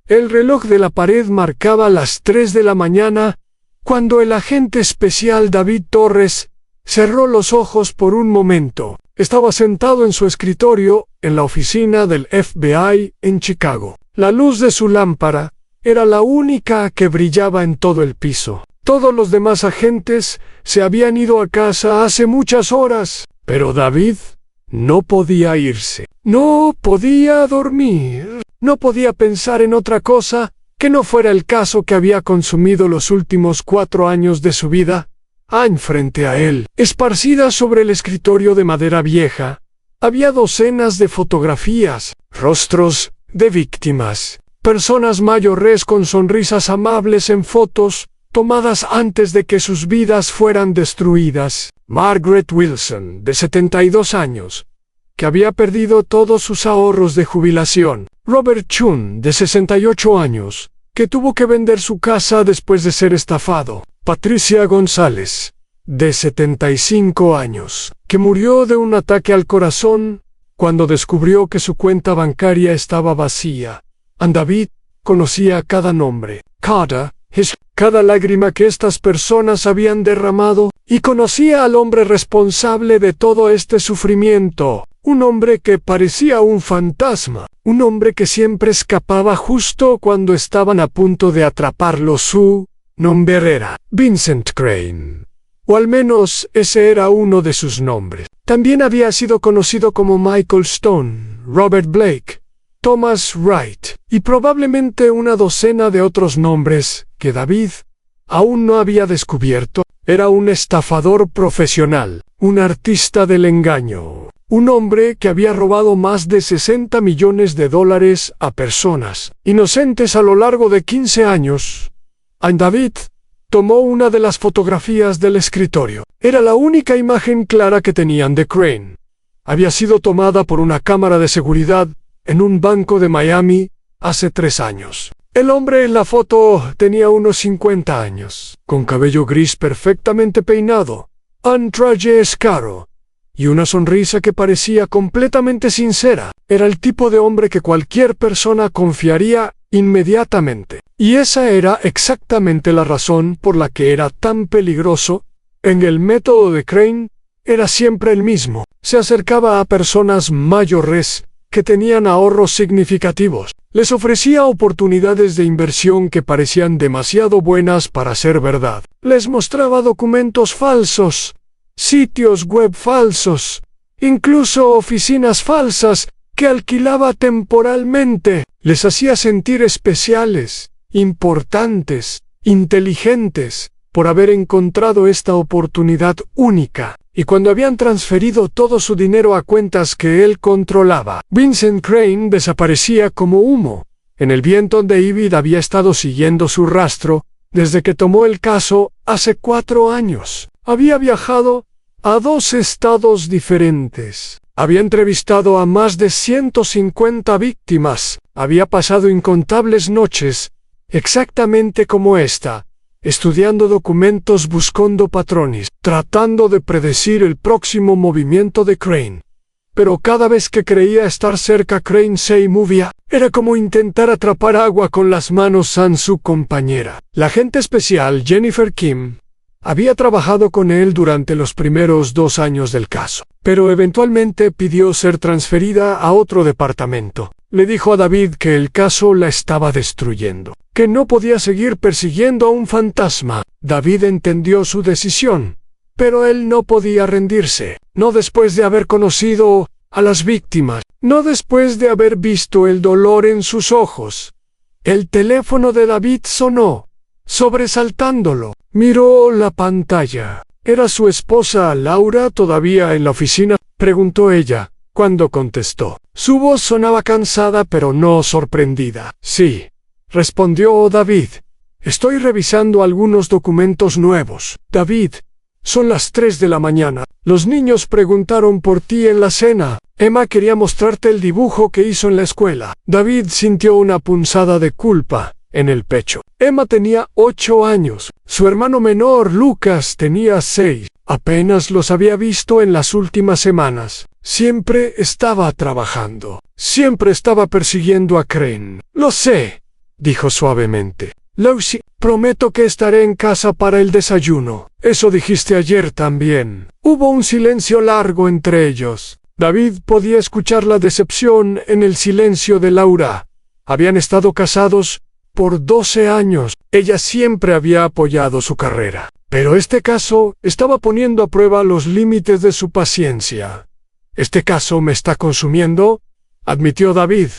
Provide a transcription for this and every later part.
El reloj de la pared marcaba las 3 de la mañana, cuando el agente especial David Torres cerró los ojos por un momento. Estaba sentado en su escritorio, en la oficina del FBI en Chicago. La luz de su lámpara era la única que brillaba en todo el piso. Todos los demás agentes se habían ido a casa hace muchas horas, pero David no podía irse. No podía dormir. No podía pensar en otra cosa que no fuera el caso que había consumido los últimos 4 años de su vida. Frente a él, esparcidas sobre el escritorio de madera vieja, había docenas de fotografías, rostros de víctimas, personas mayores con sonrisas amables en fotos tomadas antes de que sus vidas fueran destruidas. Margaret Wilson, de 72 años, que había perdido todos sus ahorros de jubilación. Robert Chun, de 68 años, que tuvo que vender su casa después de ser estafado. Patricia González, de 75 años, que murió de un ataque al corazón cuando descubrió que su cuenta bancaria estaba vacía. David conocía cada nombre, cada lágrima que estas personas habían derramado, y conocía al hombre responsable de todo este sufrimiento. Un hombre que parecía un fantasma, un hombre que siempre escapaba justo cuando estaban a punto de atraparlo. Su nombre era Vincent Crane, o al menos ese era uno de sus nombres. También había sido conocido como Michael Stone, Robert Blake, Thomas Wright, y probablemente una docena de otros nombres que David aún no había descubierto. Era un estafador profesional, un artista del engaño, un hombre que había robado más de $60 millones a personas inocentes a lo largo de 15 años. David tomó una de las fotografías del escritorio. Era la única imagen clara que tenían de Crane. Había sido tomada por una cámara de seguridad en un banco de Miami hace 3 años. El hombre en la foto tenía unos 50 años, con cabello gris perfectamente peinado, un traje escaro y una sonrisa que parecía completamente sincera. Era el tipo de hombre que cualquier persona confiaría inmediatamente. Y esa era exactamente la razón por la que era tan peligroso. El método de Crane era siempre el mismo. Se acercaba a personas mayores que tenían ahorros significativos. Les ofrecía oportunidades de inversión que parecían demasiado buenas para ser verdad. Les mostraba documentos falsos, sitios web falsos, incluso oficinas falsas que alquilaba temporalmente. Les hacía sentir especiales, importantes, inteligentes, por haber encontrado esta oportunidad única. Y cuando habían transferido todo su dinero a cuentas que él controlaba, Vincent Crane desaparecía como humo en el viento. David había estado siguiendo su rastro desde que tomó el caso hace 4 años. Había viajado a 2 estados diferentes. Había entrevistado a más de 150 víctimas. Había pasado incontables noches, exactamente como esta, estudiando documentos, buscando patrones, tratando de predecir el próximo movimiento de Crane. Pero cada vez que creía estar cerca, Crane se movía. Era como intentar atrapar agua con las manos a su compañera. La agente especial Jennifer Kim había trabajado con él durante los primeros 2 años del caso, pero eventualmente pidió ser transferida a otro departamento. Le dijo a David que el caso la estaba destruyendo, que no podía seguir persiguiendo a un fantasma. David entendió su decisión, pero él no podía rendirse, no después de haber conocido a las víctimas, no después de haber visto el dolor en sus ojos. El teléfono de David sonó, sobresaltándolo. Miró la pantalla. ¿Era su esposa Laura todavía en la oficina?, preguntó ella, cuando contestó. Su voz sonaba cansada pero no sorprendida. Sí, respondió David. Estoy revisando algunos documentos nuevos. David, son las 3 de la mañana. Los niños preguntaron por ti en la cena. Emma quería mostrarte el dibujo que hizo en la escuela. David sintió una punzada de culpa en el pecho. Emma tenía 8 años. Su hermano menor, Lucas, tenía 6. Apenas los había visto en las últimas semanas. Siempre estaba trabajando. Siempre estaba persiguiendo a Crane. Lo sé. dijo suavemente. Lucy, prometo que estaré en casa para el desayuno. Eso dijiste ayer también. Hubo un silencio largo entre ellos. David podía escuchar la decepción en el silencio de Laura. Habían estado casados por 12 años. Ella siempre había apoyado su carrera. Pero este caso estaba poniendo a prueba los límites de su paciencia. «Este caso me está consumiendo», admitió David.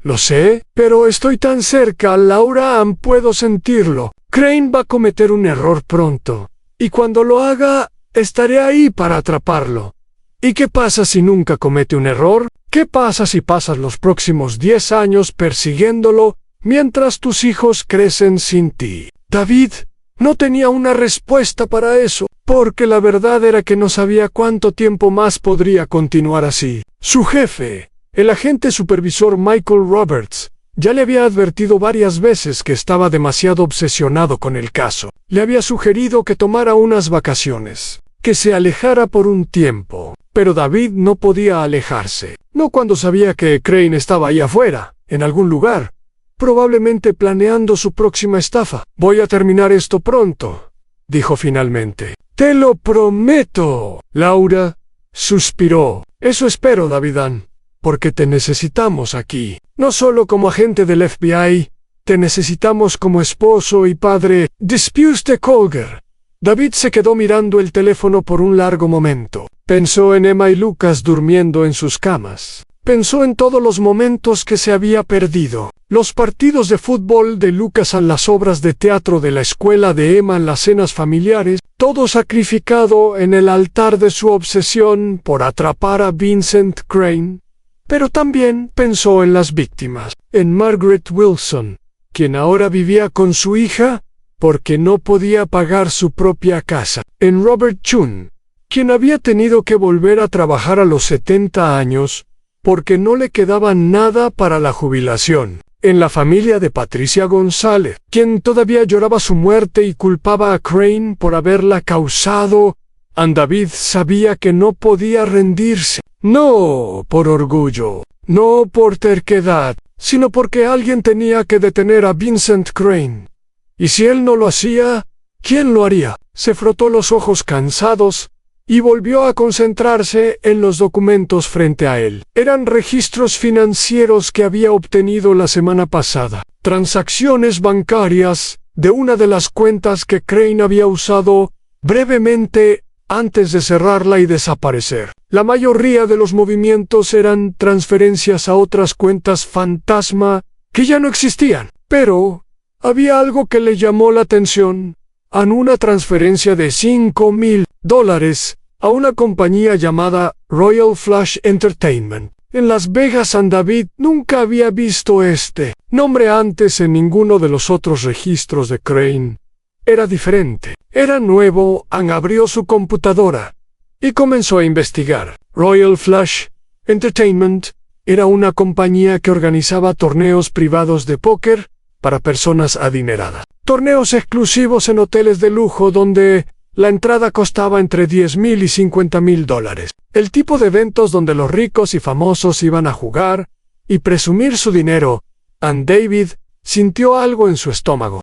«Lo sé, pero estoy tan cerca, Laura, puedo sentirlo. Crane va a cometer un error pronto. Y cuando lo haga, estaré ahí para atraparlo. ¿Y qué pasa si nunca comete un error? ¿Qué pasa si pasas los próximos 10 años persiguiéndolo mientras tus hijos crecen sin ti?» David no tenía una respuesta para eso, porque la verdad era que no sabía cuánto tiempo más podría continuar así. Su jefe, el agente supervisor Michael Roberts, ya le había advertido varias veces que estaba demasiado obsesionado con el caso. Le había sugerido que tomara unas vacaciones, que se alejara por un tiempo. Pero David no podía alejarse. No cuando sabía que Crane estaba ahí afuera, en algún lugar, probablemente planeando su próxima estafa. «Voy a terminar esto pronto», dijo finalmente. «Te lo prometo». Laura suspiró. «Eso espero, Davidan, porque te necesitamos aquí. No solo como agente del FBI, te necesitamos como esposo y padre». «Dispute de Colger». David se quedó mirando el teléfono por un largo momento. Pensó en Emma y Lucas durmiendo en sus camas. Pensó en todos los momentos que se había perdido. Los partidos de fútbol de Lucas, en las obras de teatro de la escuela de Emma, en las cenas familiares, todo sacrificado en el altar de su obsesión por atrapar a Vincent Crane. Pero también pensó en las víctimas, en Margaret Wilson, quien ahora vivía con su hija porque no podía pagar su propia casa, en Robert Chun, quien había tenido que volver a trabajar a los 70 años porque no le quedaba nada para la jubilación, en la familia de Patricia González, quien todavía lloraba su muerte y culpaba a Crane por haberla causado. David sabía que no podía rendirse, no por orgullo, no por terquedad, sino porque alguien tenía que detener a Vincent Crane. Y si él no lo hacía, ¿quién lo haría? Se frotó los ojos cansados y volvió a concentrarse en los documentos frente a él. Eran registros financieros que había obtenido la semana pasada. Transacciones bancarias de una de las cuentas que Crane había usado brevemente antes de cerrarla y desaparecer. La mayoría de los movimientos eran transferencias a otras cuentas fantasma que ya no existían. Pero había algo que le llamó la atención. En una transferencia de $5,000 a una compañía llamada Royal Flush Entertainment en Las Vegas. David nunca había visto este nombre antes en ninguno de los otros registros de Crane. Era diferente, era nuevo. Abrió su computadora y comenzó a investigar. Royal Flush Entertainment era una compañía que organizaba torneos privados de póker para personas adineradas. Torneos exclusivos en hoteles de lujo donde la entrada costaba entre $10,000 y $50,000. El tipo de eventos donde los ricos y famosos iban a jugar y presumir su dinero. David sintió algo en su estómago.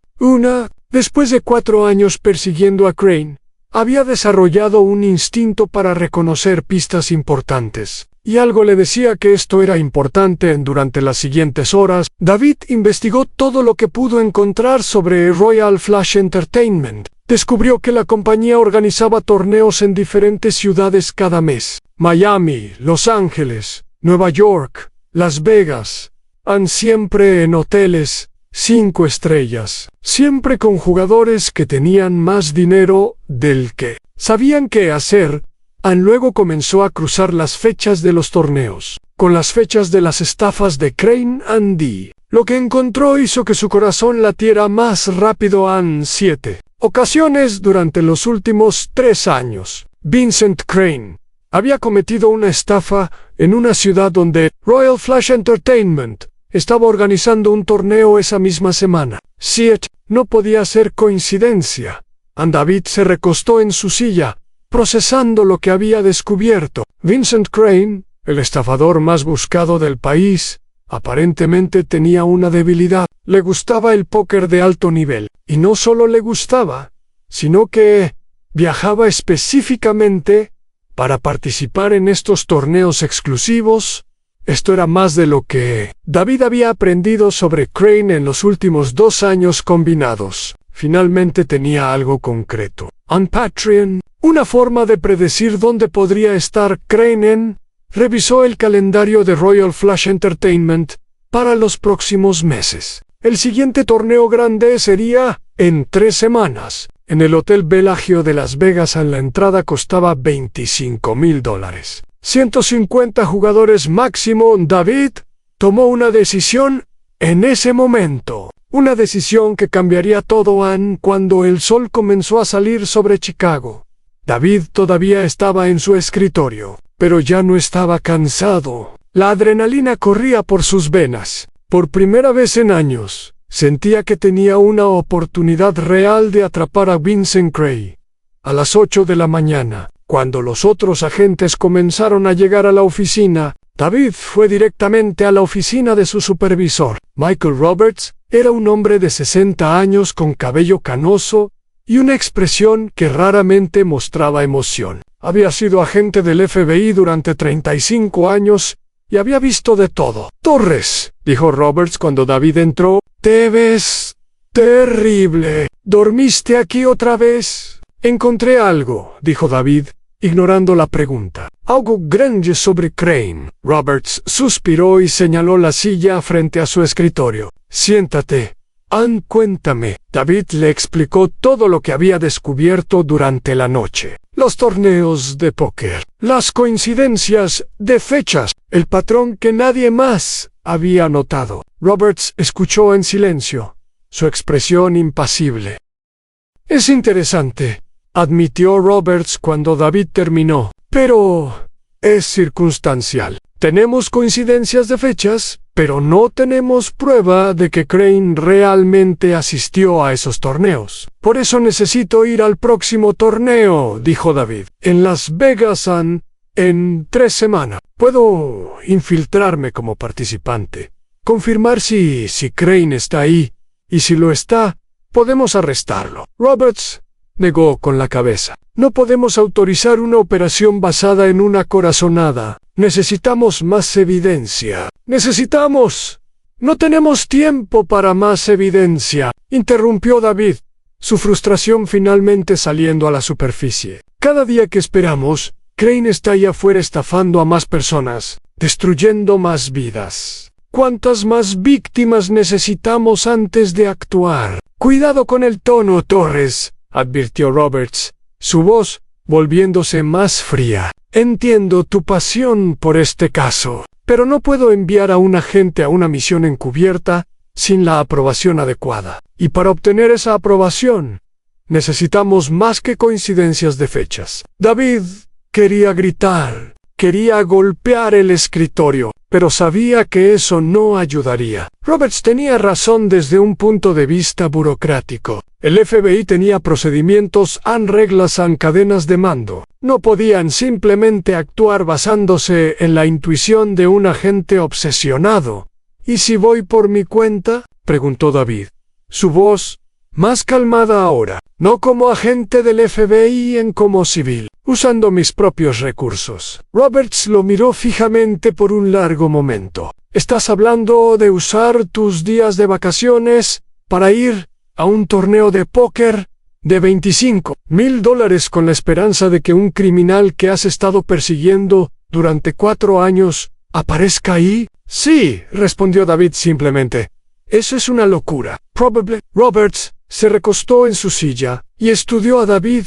Después de 4 años persiguiendo a Crane, había desarrollado un instinto para reconocer pistas importantes. Y algo le decía que esto era importante. Durante las siguientes horas, David investigó todo lo que pudo encontrar sobre Royal Flush Entertainment. Descubrió que la compañía organizaba torneos en diferentes ciudades cada mes. Miami, Los Ángeles, Nueva York, Las Vegas. Siempre en hoteles 5 estrellas. Siempre con jugadores que tenían más dinero del que sabían qué hacer. Luego comenzó a cruzar las fechas de los torneos con las fechas de las estafas de Crane Dee. Lo que encontró hizo que su corazón latiera más rápido. 7 ocasiones durante los últimos 3 años. Vincent Crane había cometido una estafa en una ciudad donde Royal Flush Entertainment estaba organizando un torneo esa misma semana. 7 no podía ser coincidencia. David se recostó en su silla, procesando lo que había descubierto. Vincent Crane, el estafador más buscado del país, Aparentemente tenía una debilidad. Le gustaba el póker de alto nivel. Y no solo le gustaba, sino que viajaba específicamente para participar en estos torneos exclusivos. Esto era más de lo que David había aprendido sobre Crane en los últimos 2 años combinados. Finalmente tenía algo concreto. On Patreon, una forma de predecir dónde podría estar Crane revisó el calendario de Royal Flush Entertainment para los próximos meses. El siguiente torneo grande sería en 3 semanas. En el Hotel Bellagio de Las Vegas la entrada costaba $25,000. 150 jugadores máximo. David tomó una decisión en ese momento. Una decisión que cambiaría todo cuando el sol comenzó a salir sobre Chicago. David todavía estaba en su escritorio, pero ya no estaba cansado. La adrenalina corría por sus venas. Por primera vez en años, sentía que tenía una oportunidad real de atrapar a Vincent Cray. A las 8 de la mañana, cuando los otros agentes comenzaron a llegar a la oficina, David fue directamente a la oficina de su supervisor. Michael Roberts era un hombre de 60 años con cabello canoso y una expresión que raramente mostraba emoción. Había sido agente del FBI durante 35 años y había visto de todo. «Torres», dijo Roberts cuando David entró, «te ves terrible. ¿Dormiste aquí otra vez?» «Encontré algo», dijo David, ignorando la pregunta. «Algo grande sobre Crane». Roberts suspiró y señaló la silla frente a su escritorio. «Siéntate. Cuéntame». David le explicó todo lo que había descubierto durante la noche. Los torneos de póker, las coincidencias de fechas, el patrón que nadie más había notado. Roberts escuchó en silencio, su expresión impasible. «Es interesante», admitió Roberts cuando David terminó, «pero es circunstancial. Tenemos coincidencias de fechas, pero no tenemos prueba de que Crane realmente asistió a esos torneos. Por eso necesito ir al próximo torneo», dijo David. «En Las Vegas en 3 semanas. Puedo infiltrarme como participante, confirmar si Crane está ahí, y si lo está, podemos arrestarlo». Roberts negó con la cabeza. «No podemos autorizar una operación basada en una corazonada. Necesitamos más evidencia. No tenemos tiempo para más evidencia», interrumpió David, su frustración finalmente saliendo a la superficie. «Cada día que esperamos, Crane está allá afuera estafando a más personas, destruyendo más vidas. ¿Cuántas más víctimas necesitamos antes de actuar?» «Cuidado con el tono, Torres», advirtió Roberts, su voz volviéndose más fría. «Entiendo tu pasión por este caso, pero no puedo enviar a un agente a una misión encubierta sin la aprobación adecuada. Y para obtener esa aprobación, necesitamos más que coincidencias de fechas». David quería gritar, quería golpear el escritorio, pero sabía que eso no ayudaría. Roberts tenía razón desde un punto de vista burocrático. El FBI tenía procedimientos, reglas, cadenas de mando. No podían simplemente actuar basándose en la intuición de un agente obsesionado. «¿Y si voy por mi cuenta?», preguntó David, su voz más calmada ahora. «No como agente del FBI, como civil, usando mis propios recursos». Roberts lo miró fijamente por un largo momento. «¿Estás hablando de usar tus días de vacaciones para ir a un torneo de póker de $25,000 con la esperanza de que un criminal que has estado persiguiendo durante 4 años aparezca ahí?» «Sí», respondió David simplemente. «Eso es una locura. Probable». Roberts se recostó en su silla y estudió a David.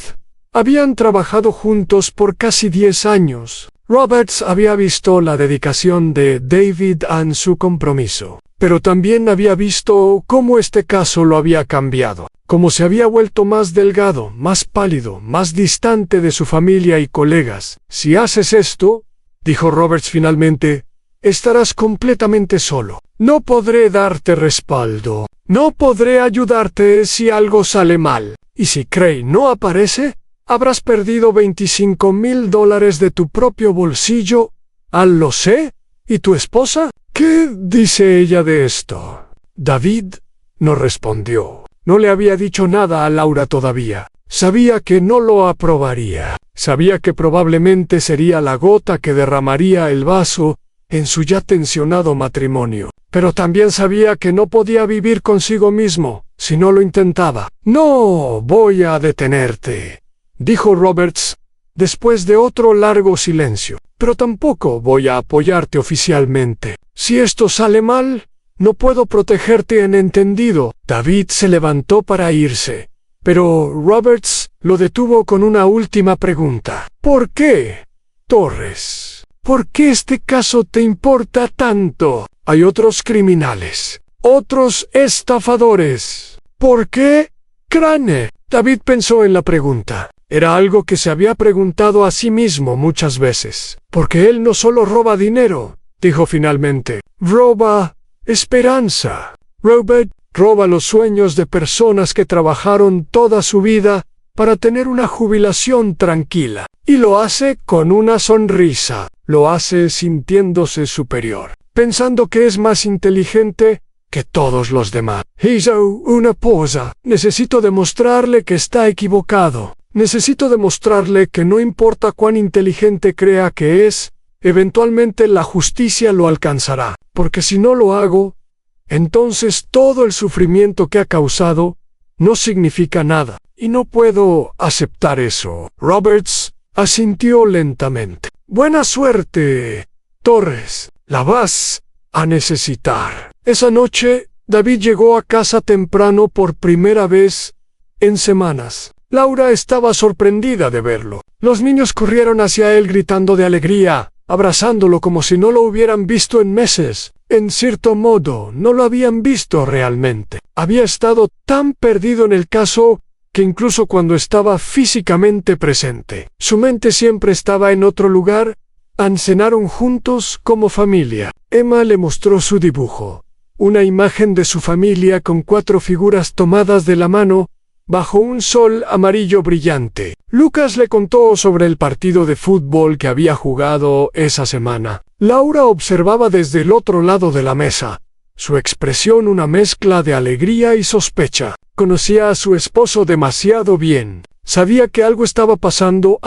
Habían trabajado juntos por casi 10 años. Roberts había visto la dedicación de David en su compromiso, pero también había visto cómo este caso lo había cambiado, cómo se había vuelto más delgado, más pálido, más distante de su familia y colegas. «Si haces esto», dijo Roberts finalmente, «estarás completamente solo. No podré darte respaldo. No podré ayudarte si algo sale mal. Y si Crane no aparece, habrás perdido $25,000 de tu propio bolsillo. ¿Lo sé? ¿Y tu esposa?». ¿Qué dice ella de esto? David no respondió. No le había dicho nada a Laura todavía. Sabía que no lo aprobaría. Sabía que probablemente sería la gota que derramaría el vaso en su ya tensionado matrimonio. Pero también sabía que no podía vivir consigo mismo si no lo intentaba. «No voy a detenerte», dijo Roberts, después de otro largo silencio. «Pero tampoco voy a apoyarte oficialmente. Si esto sale mal, no puedo protegerte en entendido». David se levantó para irse, pero Roberts lo detuvo con una última pregunta. «¿Por qué, Torres? ¿Por qué este caso te importa tanto? Hay otros criminales, otros estafadores. ¿Por qué, Crane?» David pensó en la pregunta. Era algo que se había preguntado a sí mismo muchas veces. «Porque él no solo roba dinero», dijo finalmente. «Roba esperanza. Robert roba los sueños de personas que trabajaron toda su vida para tener una jubilación tranquila. Y lo hace con una sonrisa. Lo hace sintiéndose superior, pensando que es más inteligente que todos los demás. Hizo una pausa. Necesito demostrarle que está equivocado. Necesito demostrarle que no importa cuán inteligente crea que es, eventualmente la justicia lo alcanzará. Porque si no lo hago, entonces todo el sufrimiento que ha causado no significa nada. Y no puedo aceptar eso». Roberts asintió lentamente. «Buena suerte, Torres. La vas a necesitar». Esa noche, David llegó a casa temprano por primera vez en semanas. Laura estaba sorprendida de verlo. Los niños corrieron hacia él gritando de alegría, abrazándolo como si no lo hubieran visto en meses. En cierto modo, no lo habían visto realmente. Había estado tan perdido en el caso que incluso cuando estaba físicamente presente, su mente siempre estaba en otro lugar. Cenaron juntos como familia. Emma le mostró su dibujo, una imagen de su familia con 4 figuras tomadas de la mano bajo un sol amarillo brillante. Lucas le contó sobre el partido de fútbol que había jugado esa semana. Laura observaba desde el otro lado de la mesa, su expresión una mezcla de alegría y sospecha. Conocía a su esposo demasiado bien. Sabía que algo estaba pasando.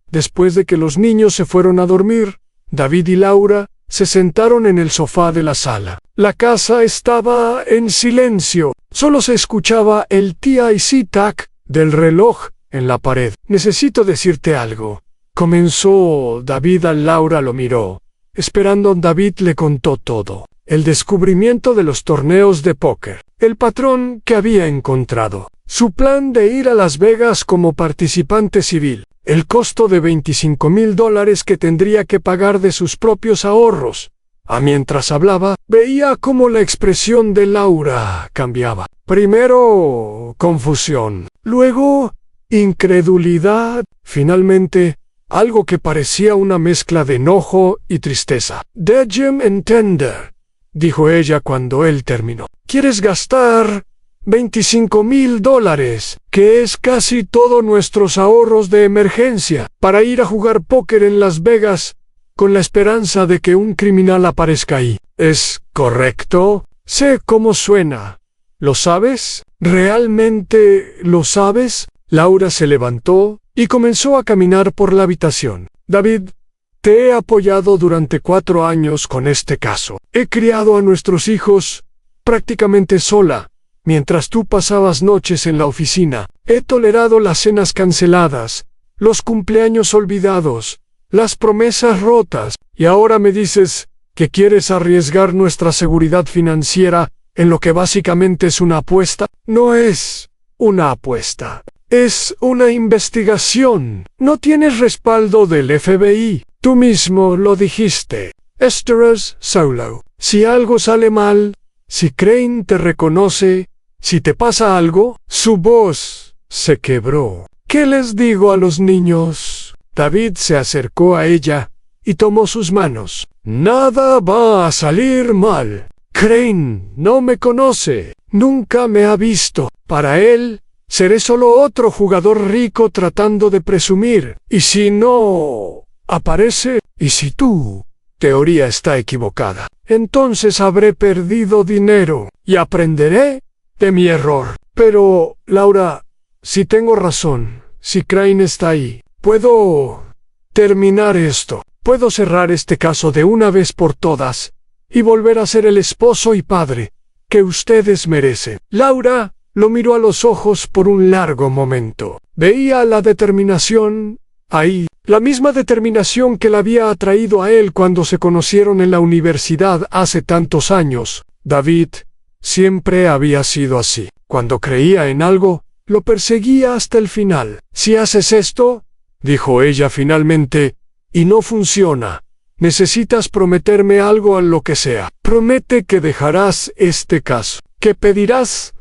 Después de que los niños se fueron a dormir, David y Laura se sentaron en el sofá de la sala. La casa estaba en silencio. Solo se escuchaba el tic-tac del reloj en la pared. «Necesito decirte algo», comenzó David. Laura lo miró, esperando. David le contó todo. El descubrimiento de los torneos de póker, el patrón que había encontrado, su plan de ir a Las Vegas como participante civil, el costo de $25,000 que tendría que pagar de sus propios ahorros. Mientras hablaba, veía cómo la expresión de Laura cambiaba. Primero, confusión. Luego, incredulidad. Finalmente, algo que parecía una mezcla de enojo y tristeza. «Déjeme entender», dijo ella cuando él terminó. «¿Quieres gastar $25,000, que es casi todos nuestros ahorros de emergencia, para ir a jugar póker en Las Vegas, con la esperanza de que un criminal aparezca ahí? ¿Es correcto? Sé cómo suena. ¿Lo sabes? ¿Realmente lo sabes?» Laura se levantó y comenzó a caminar por la habitación. «David, te he apoyado durante 4 años con este caso. He criado a nuestros hijos prácticamente sola, mientras tú pasabas noches en la oficina. He tolerado las cenas canceladas, los cumpleaños olvidados, las promesas rotas, y ahora me dices que quieres arriesgar nuestra seguridad financiera en lo que básicamente es una apuesta. No es una apuesta. Es una investigación. No tienes respaldo del FBI. Tú mismo lo dijiste. Estarás solo. Si algo sale mal, si Crane te reconoce, si te pasa algo». Su voz se quebró. «¿Qué les digo a los niños?» David se acercó a ella y tomó sus manos. «Nada va a salir mal. Crane no me conoce. Nunca me ha visto. Para él, seré solo otro jugador rico tratando de presumir. Y si no aparece, y si tú teoría está equivocada. Entonces habré perdido dinero y aprenderé de mi error. Pero, Laura, si tengo razón, si Crane está ahí, puedo terminar esto. Puedo cerrar este caso de una vez por todas y volver a ser el esposo y padre que ustedes merecen. Laura lo miró a los ojos por un largo momento. Veía la determinación ahí, la misma determinación que la había atraído a él cuando se conocieron en la universidad hace tantos años. David siempre había sido así. Cuando creía en algo, lo perseguía hasta el final. Si haces esto, dijo ella finalmente, y no funciona, necesitas prometerme algo a lo que sea. Promete que dejarás este caso, que pedirás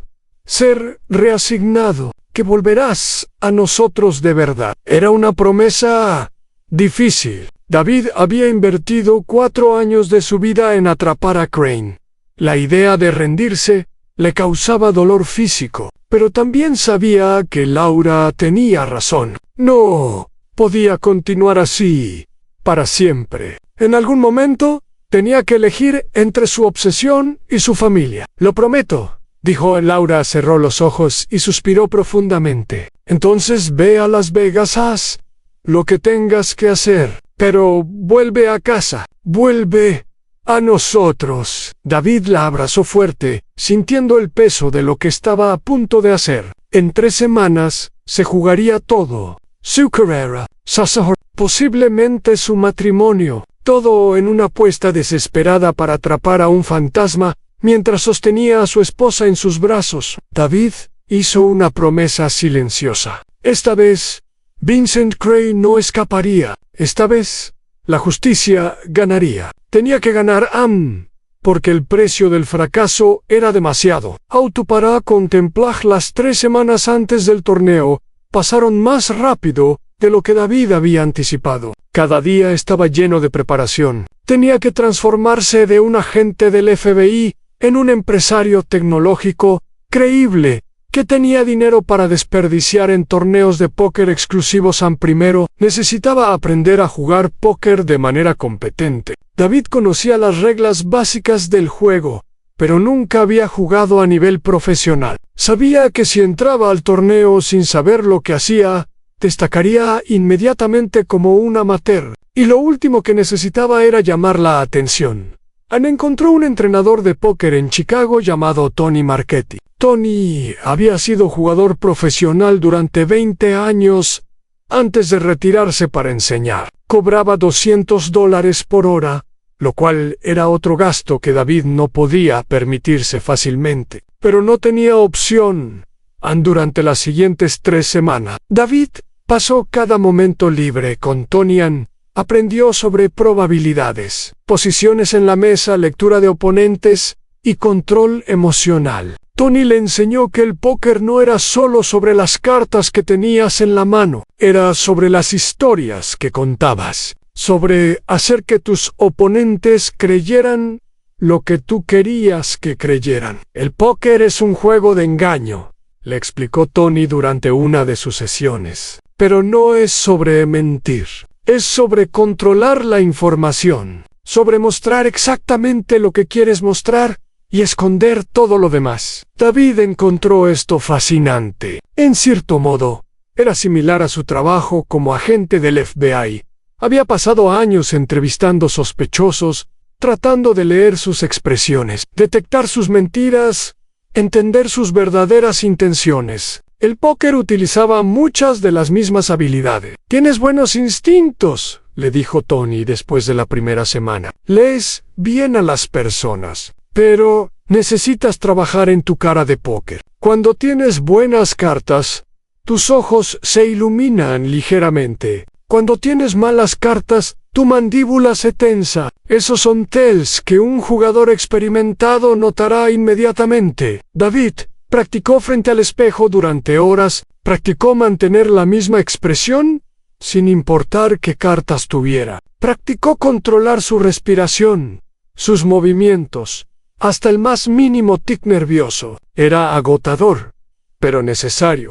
ser reasignado, que volverás a nosotros de verdad. Era una promesa difícil. David había invertido 4 años de su vida en atrapar a Crane. La idea de rendirse le causaba dolor físico, pero también sabía que Laura tenía razón. No podía continuar así para siempre. En algún momento tenía que elegir entre su obsesión y su familia. Lo prometo, dijo. Laura cerró los ojos y suspiró profundamente. Entonces ve a Las Vegas, haz lo que tengas que hacer, pero vuelve a casa, vuelve a nosotros. David la abrazó fuerte, sintiendo el peso de lo que estaba a punto de hacer. En 3 semanas se jugaría todo. Su carrera, posiblemente su matrimonio, todo en una apuesta desesperada para atrapar a un fantasma mientras sostenía a su esposa en sus brazos. David hizo una promesa silenciosa. Esta vez, Vincent Crane no escaparía. Esta vez, la justicia ganaría. Tenía que ganar porque el precio del fracaso era demasiado alto para contemplar. Las 3 semanas antes del torneo pasaron más rápido de lo que David había anticipado. Cada día estaba lleno de preparación. Tenía que transformarse de un agente del FBI en un empresario tecnológico creíble que tenía dinero para desperdiciar en torneos de póker exclusivos. Primero, necesitaba aprender a jugar póker de manera competente. David conocía las reglas básicas del juego, pero nunca había jugado a nivel profesional. Sabía que si entraba al torneo sin saber lo que hacía, destacaría inmediatamente como un amateur, y lo último que necesitaba era llamar la atención. Encontró un entrenador de póker en Chicago llamado Tony Marchetti. Tony había sido jugador profesional durante 20 años antes de retirarse para enseñar. Cobraba $200 por hora, lo cual era otro gasto que David no podía permitirse fácilmente. Pero no tenía opción. Durante las siguientes 3 semanas, David pasó cada momento libre con Tony. Aprendió sobre probabilidades, posiciones en la mesa, lectura de oponentes y control emocional. Tony le enseñó que el póker no era solo sobre las cartas que tenías en la mano, era sobre las historias que contabas, sobre hacer que tus oponentes creyeran lo que tú querías que creyeran. El póker es un juego de engaño, le explicó Tony durante una de sus sesiones. Pero no es sobre mentir. Es sobre controlar la información, sobre mostrar exactamente lo que quieres mostrar y esconder todo lo demás. David encontró esto fascinante. En cierto modo, era similar a su trabajo como agente del FBI. Había pasado años entrevistando sospechosos, tratando de leer sus expresiones, detectar sus mentiras, entender sus verdaderas intenciones. El póker utilizaba muchas de las mismas habilidades. «Tienes buenos instintos», le dijo Tony después de la primera semana. «Lees bien a las personas, pero necesitas trabajar en tu cara de póker. Cuando tienes buenas cartas, tus ojos se iluminan ligeramente. Cuando tienes malas cartas, tu mandíbula se tensa. Esos son tells que un jugador experimentado notará inmediatamente». David practicó frente al espejo durante horas, practicó mantener la misma expresión, sin importar qué cartas tuviera. Practicó controlar su respiración, sus movimientos, hasta el más mínimo tic nervioso. Era agotador, pero necesario.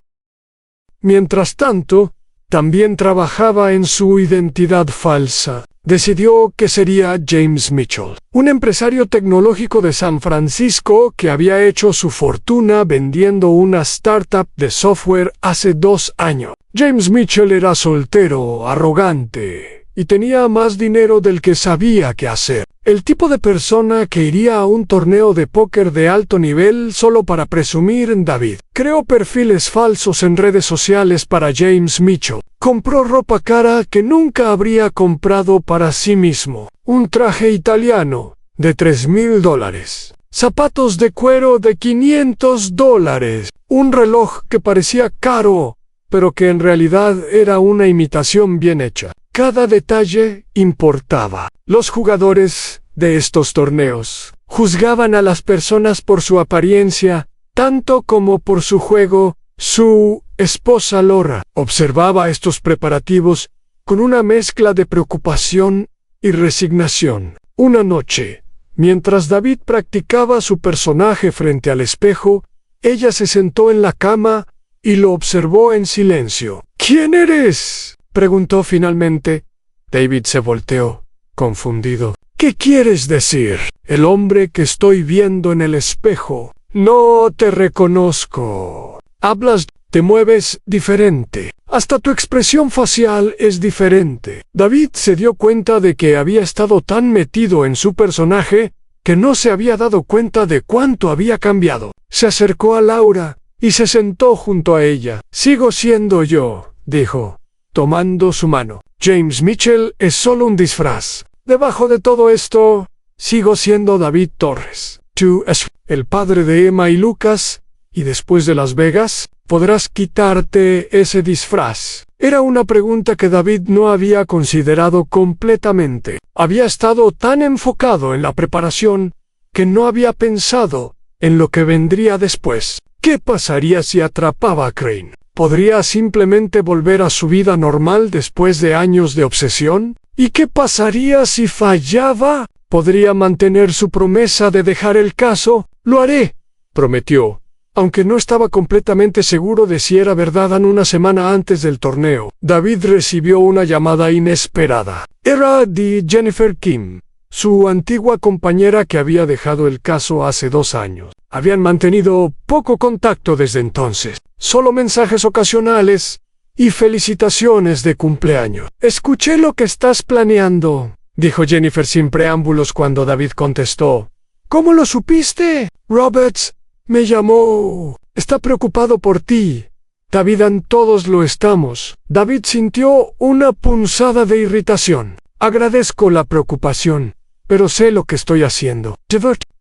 Mientras tanto, también trabajaba en su identidad falsa. Decidió que sería James Mitchell, un empresario tecnológico de San Francisco que había hecho su fortuna vendiendo una startup de software hace 2 años. James Mitchell era soltero, arrogante, y tenía más dinero del que sabía qué hacer. El tipo de persona que iría a un torneo de póker de alto nivel solo para presumir en David. Creó perfiles falsos en redes sociales para James Mitchell. Compró ropa cara que nunca habría comprado para sí mismo. Un traje italiano de $3,000. Zapatos de cuero de $500. Un reloj que parecía caro, pero que en realidad era una imitación bien hecha. Cada detalle importaba. Los jugadores de estos torneos juzgaban a las personas por su apariencia, tanto como por su juego. Su esposa Laura observaba estos preparativos con una mezcla de preocupación y resignación. Una noche, mientras David practicaba su personaje frente al espejo, ella se sentó en la cama y lo observó en silencio. ¿Quién eres?, preguntó finalmente. David se volteó, confundido. ¿Qué quieres decir? El hombre que estoy viendo en el espejo. No te reconozco. Hablas, te mueves diferente. Hasta tu expresión facial es diferente. David se dio cuenta de que había estado tan metido en su personaje que no se había dado cuenta de cuánto había cambiado. Se acercó a Laura y se sentó junto a ella. Sigo siendo yo, dijo, tomando su mano. James Mitchell es solo un disfraz. Debajo de todo esto, sigo siendo David Torres. Tú eres el padre de Emma y Lucas, y después de Las Vegas, podrás quitarte ese disfraz. Era una pregunta que David no había considerado completamente. Había estado tan enfocado en la preparación que no había pensado en lo que vendría después. ¿Qué pasaría si atrapaba a Crane? ¿Podría simplemente volver a su vida normal después de años de obsesión? ¿Y qué pasaría si fallaba? ¿Podría mantener su promesa de dejar el caso? Lo haré, prometió, aunque no estaba completamente seguro de si era verdad. Una semana antes del torneo, David recibió una llamada inesperada. Era de Jennifer Kim, su antigua compañera que había dejado el caso hace 2 años. Habían mantenido poco contacto desde entonces, solo mensajes ocasionales y felicitaciones de cumpleaños. Escuché lo que estás planeando, dijo Jennifer sin preámbulos cuando David contestó. ¿Cómo lo supiste? Roberts me llamó. Está preocupado por ti. David, todos lo estamos. David sintió una punzada de irritación. Agradezco la preocupación, pero sé lo que estoy haciendo.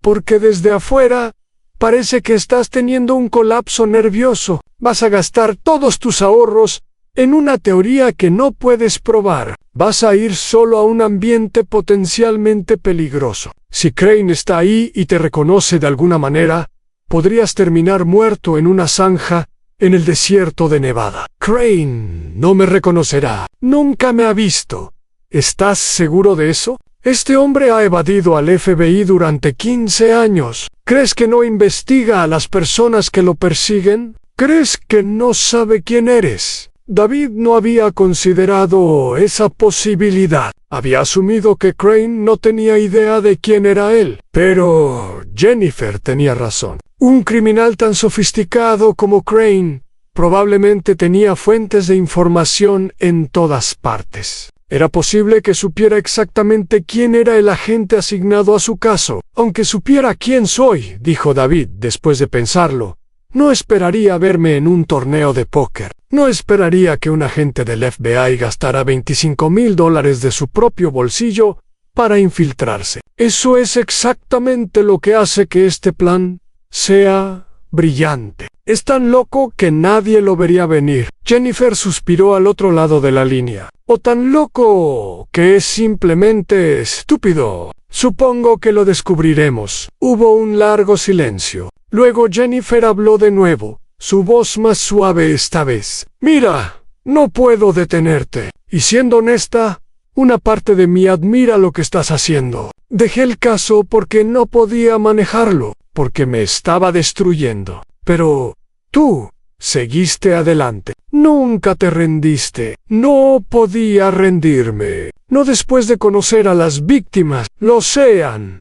Porque desde afuera parece que estás teniendo un colapso nervioso. Vas a gastar todos tus ahorros en una teoría que no puedes probar. Vas a ir solo a un ambiente potencialmente peligroso. Si Crane está ahí y te reconoce de alguna manera, podrías terminar muerto en una zanja en el desierto de Nevada. Crane no me reconocerá. Nunca me ha visto. ¿Estás seguro de eso? Este hombre ha evadido al FBI durante 15 años. ¿Crees que no investiga a las personas que lo persiguen? ¿Crees que no sabe quién eres? David no había considerado esa posibilidad. Había asumido que Crane no tenía idea de quién era él. Pero Jennifer tenía razón. Un criminal tan sofisticado como Crane probablemente tenía fuentes de información en todas partes. Era posible que supiera exactamente quién era el agente asignado a su caso. Aunque supiera quién soy, dijo David después de pensarlo, no esperaría verme en un torneo de póker. No esperaría que un agente del FBI gastara $25,000 de su propio bolsillo para infiltrarse. Eso es exactamente lo que hace que este plan sea brillante. Es tan loco que nadie lo vería venir. Jennifer suspiró al otro lado de la línea. O tan loco que es simplemente estúpido. Supongo que lo descubriremos. Hubo un largo silencio. Luego Jennifer habló de nuevo, su voz más suave esta vez. Mira, no puedo detenerte. Y siendo honesta, una parte de mí admira lo que estás haciendo. Dejé el caso porque no podía manejarlo, porque me estaba destruyendo. Pero tú seguiste adelante. Nunca te rendiste. No podía rendirme. No después de conocer a las víctimas, lo sean.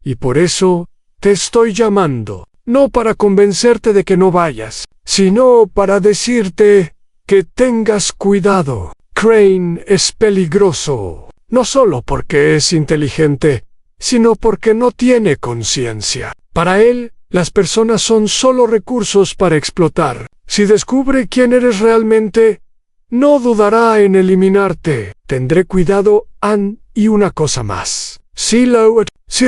Y por eso te estoy llamando, no para convencerte de que no vayas, sino para decirte que tengas cuidado. Crane es peligroso, no solo porque es inteligente, sino porque no tiene conciencia. Para él, las personas son solo recursos para explotar. Si descubre quién eres realmente, no dudará en eliminarte. Tendré cuidado, Anne, y una cosa más. Si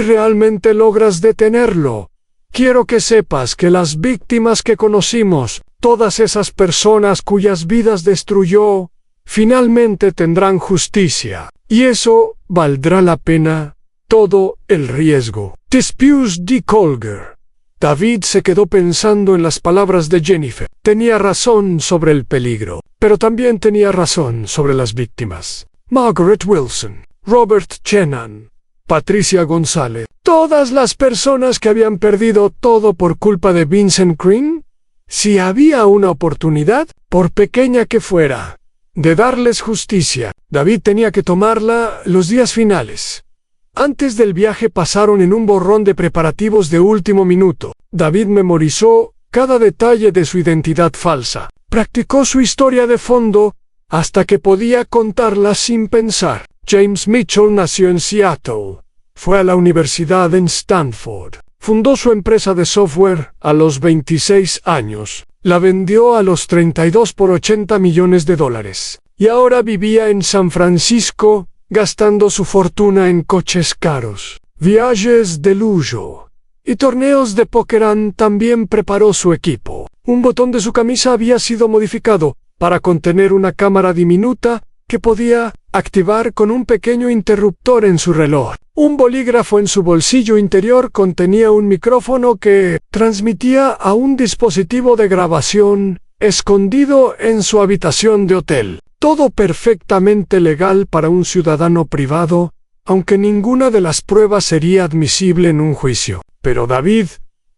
realmente logras detenerlo, quiero que sepas que las víctimas que conocimos, todas esas personas cuyas vidas destruyó, finalmente tendrán justicia. Y eso valdrá la pena todo el riesgo. Dispuse de Colger. David se quedó pensando en las palabras de Jennifer. Tenía razón sobre el peligro, pero también tenía razón sobre las víctimas. Margaret Wilson, Robert Chenan, Patricia González, todas las personas que habían perdido todo por culpa de Vincent Crane. Si había una oportunidad, por pequeña que fuera, de darles justicia, David tenía que tomarla los días finales. Antes del viaje pasaron en un borrón de preparativos de último minuto. David memorizó cada detalle de su identidad falsa. Practicó su historia de fondo hasta que podía contarla sin pensar. James Mitchell nació en Seattle. Fue a la universidad en Stanford. Fundó su empresa de software a los 26 años. La vendió a los 32 por $80 millones. Y ahora vivía en San Francisco, gastando su fortuna en coches caros, viajes de lujo y torneos de póker. También preparó su equipo. Un botón de su camisa había sido modificado para contener una cámara diminuta que podía activar con un pequeño interruptor en su reloj. Un bolígrafo en su bolsillo interior contenía un micrófono que transmitía a un dispositivo de grabación escondido en su habitación de hotel. Todo perfectamente legal para un ciudadano privado, aunque ninguna de las pruebas sería admisible en un juicio. Pero David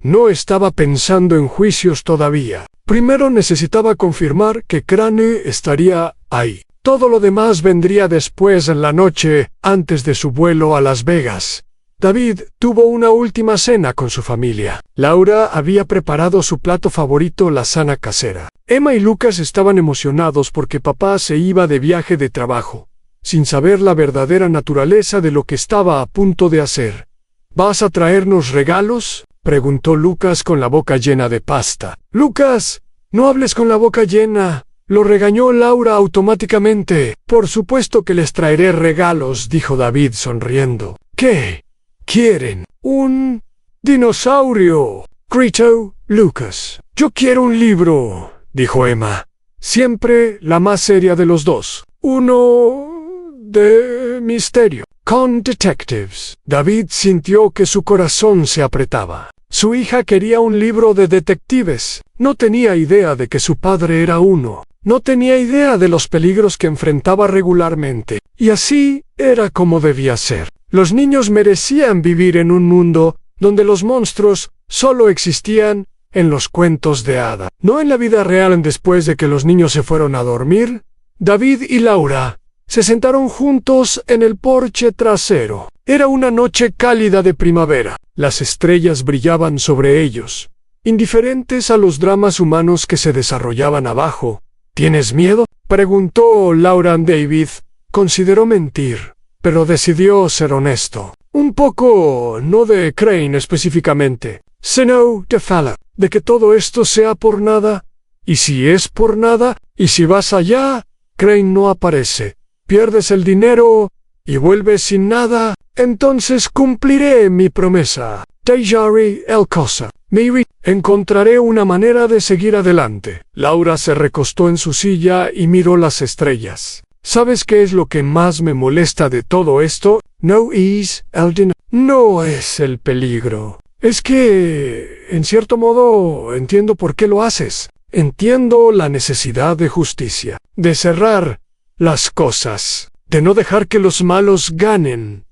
no estaba pensando en juicios todavía. Primero necesitaba confirmar que Crane estaría ahí. Todo lo demás vendría después en la noche, antes de su vuelo a Las Vegas. David tuvo una última cena con su familia. Laura había preparado su plato favorito, lasaña casera. Emma y Lucas estaban emocionados porque papá se iba de viaje de trabajo, sin saber la verdadera naturaleza de lo que estaba a punto de hacer. ¿Vas a traernos regalos?, preguntó Lucas con la boca llena de pasta. Lucas, no hables con la boca llena, lo regañó Laura automáticamente. Por supuesto que les traeré regalos, dijo David sonriendo. ¿Qué quieren? Un dinosaurio, gritó Lucas. Yo quiero un libro, dijo Emma, siempre la más seria de los dos. Uno de misterio, con detectives. David sintió que su corazón se apretaba. Su hija quería un libro de detectives. No tenía idea de que su padre era uno. No tenía idea de los peligros que enfrentaba regularmente. Y así era como debía ser. Los niños merecían vivir en un mundo donde los monstruos solo existían en los cuentos de hada, no en la vida real. Después de que los niños se fueron a dormir, David y Laura se sentaron juntos en el porche trasero. Era una noche cálida de primavera. Las estrellas brillaban sobre ellos, indiferentes a los dramas humanos que se desarrollaban abajo. ¿Tienes miedo?, preguntó Laura a David. Consideró mentir, pero decidió ser honesto. Un poco, no de Crane específicamente, sino de Fala. ¿De que todo esto sea por nada? ¿Y si es por nada? ¿Y si vas allá, Crane no aparece, pierdes el dinero y vuelves sin nada? Entonces cumpliré mi promesa. Tejari el cosa. Mary, encontraré una manera de seguir adelante. Laura se recostó en su silla y miró las estrellas. ¿Sabes qué es lo que más me molesta de todo esto? No es el dinero. No es el peligro. Es que, en cierto modo, entiendo por qué lo haces. Entiendo la necesidad de justicia, de cerrar las cosas, de no dejar que los malos ganen.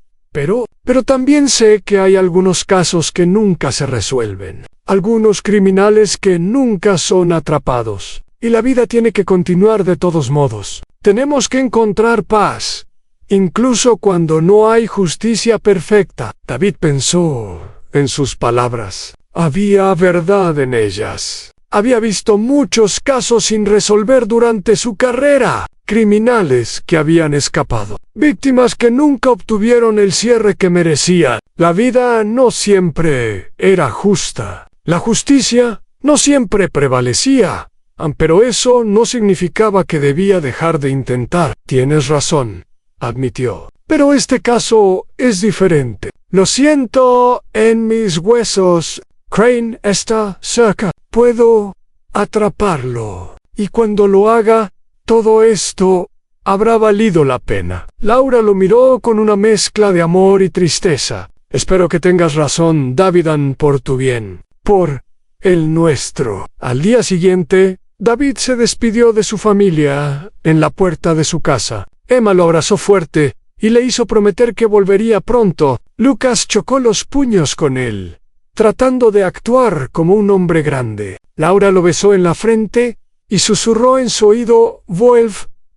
Pero también sé que hay algunos casos que nunca se resuelven. Algunos criminales que nunca son atrapados. Y la vida tiene que continuar de todos modos. Tenemos que encontrar paz, incluso cuando no hay justicia perfecta. David pensó en sus palabras. Había verdad en ellas. Había visto muchos casos sin resolver durante su carrera. Criminales que habían escapado. Víctimas que nunca obtuvieron el cierre que merecían. La vida no siempre era justa. La justicia no siempre prevalecía. Pero eso no significaba que debía dejar de intentar. Tienes razón, admitió. Pero este caso es diferente. Lo siento en mis huesos. Crane está cerca. Puedo atraparlo. Y cuando lo haga, todo esto habrá valido la pena. Laura lo miró con una mezcla de amor y tristeza. Espero que tengas razón, Davidan, por tu bien. Por el nuestro. Al día siguiente, David se despidió de su familia en la puerta de su casa. Emma lo abrazó fuerte y le hizo prometer que volvería pronto. Lucas chocó los puños con él, tratando de actuar como un hombre grande. Laura lo besó en la frente y susurró en su oído: «Vuelve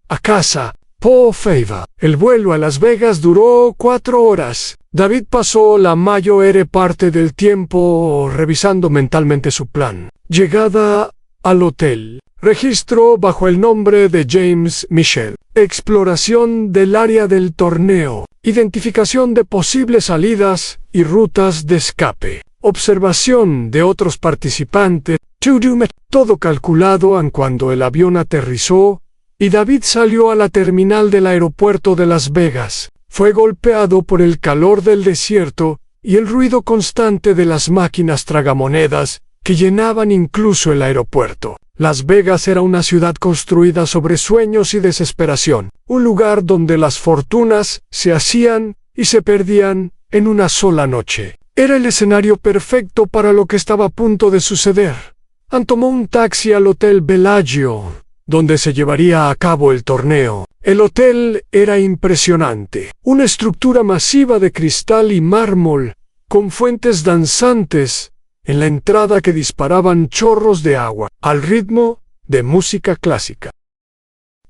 a casa, por favor». El vuelo a Las Vegas duró 4 horas. David pasó la mayor parte del tiempo revisando mentalmente su plan. Llegada al hotel. Registro bajo el nombre de James Mitchell. Exploración del área del torneo. Identificación de posibles salidas y rutas de escape. Observación de otros participantes. Todo calculado en cuando el avión aterrizó y David salió a la terminal del aeropuerto de Las Vegas. Fue golpeado por el calor del desierto y el ruido constante de las máquinas tragamonedas que llenaban incluso el aeropuerto. Las Vegas era una ciudad construida sobre sueños y desesperación, un lugar donde las fortunas se hacían y se perdían en una sola noche. Era el escenario perfecto para lo que estaba a punto de suceder. Ann tomó un taxi al Hotel Bellagio, donde se llevaría a cabo el torneo. El hotel era impresionante, una estructura masiva de cristal y mármol, con fuentes danzantes en la entrada que disparaban chorros de agua, al ritmo de música clásica.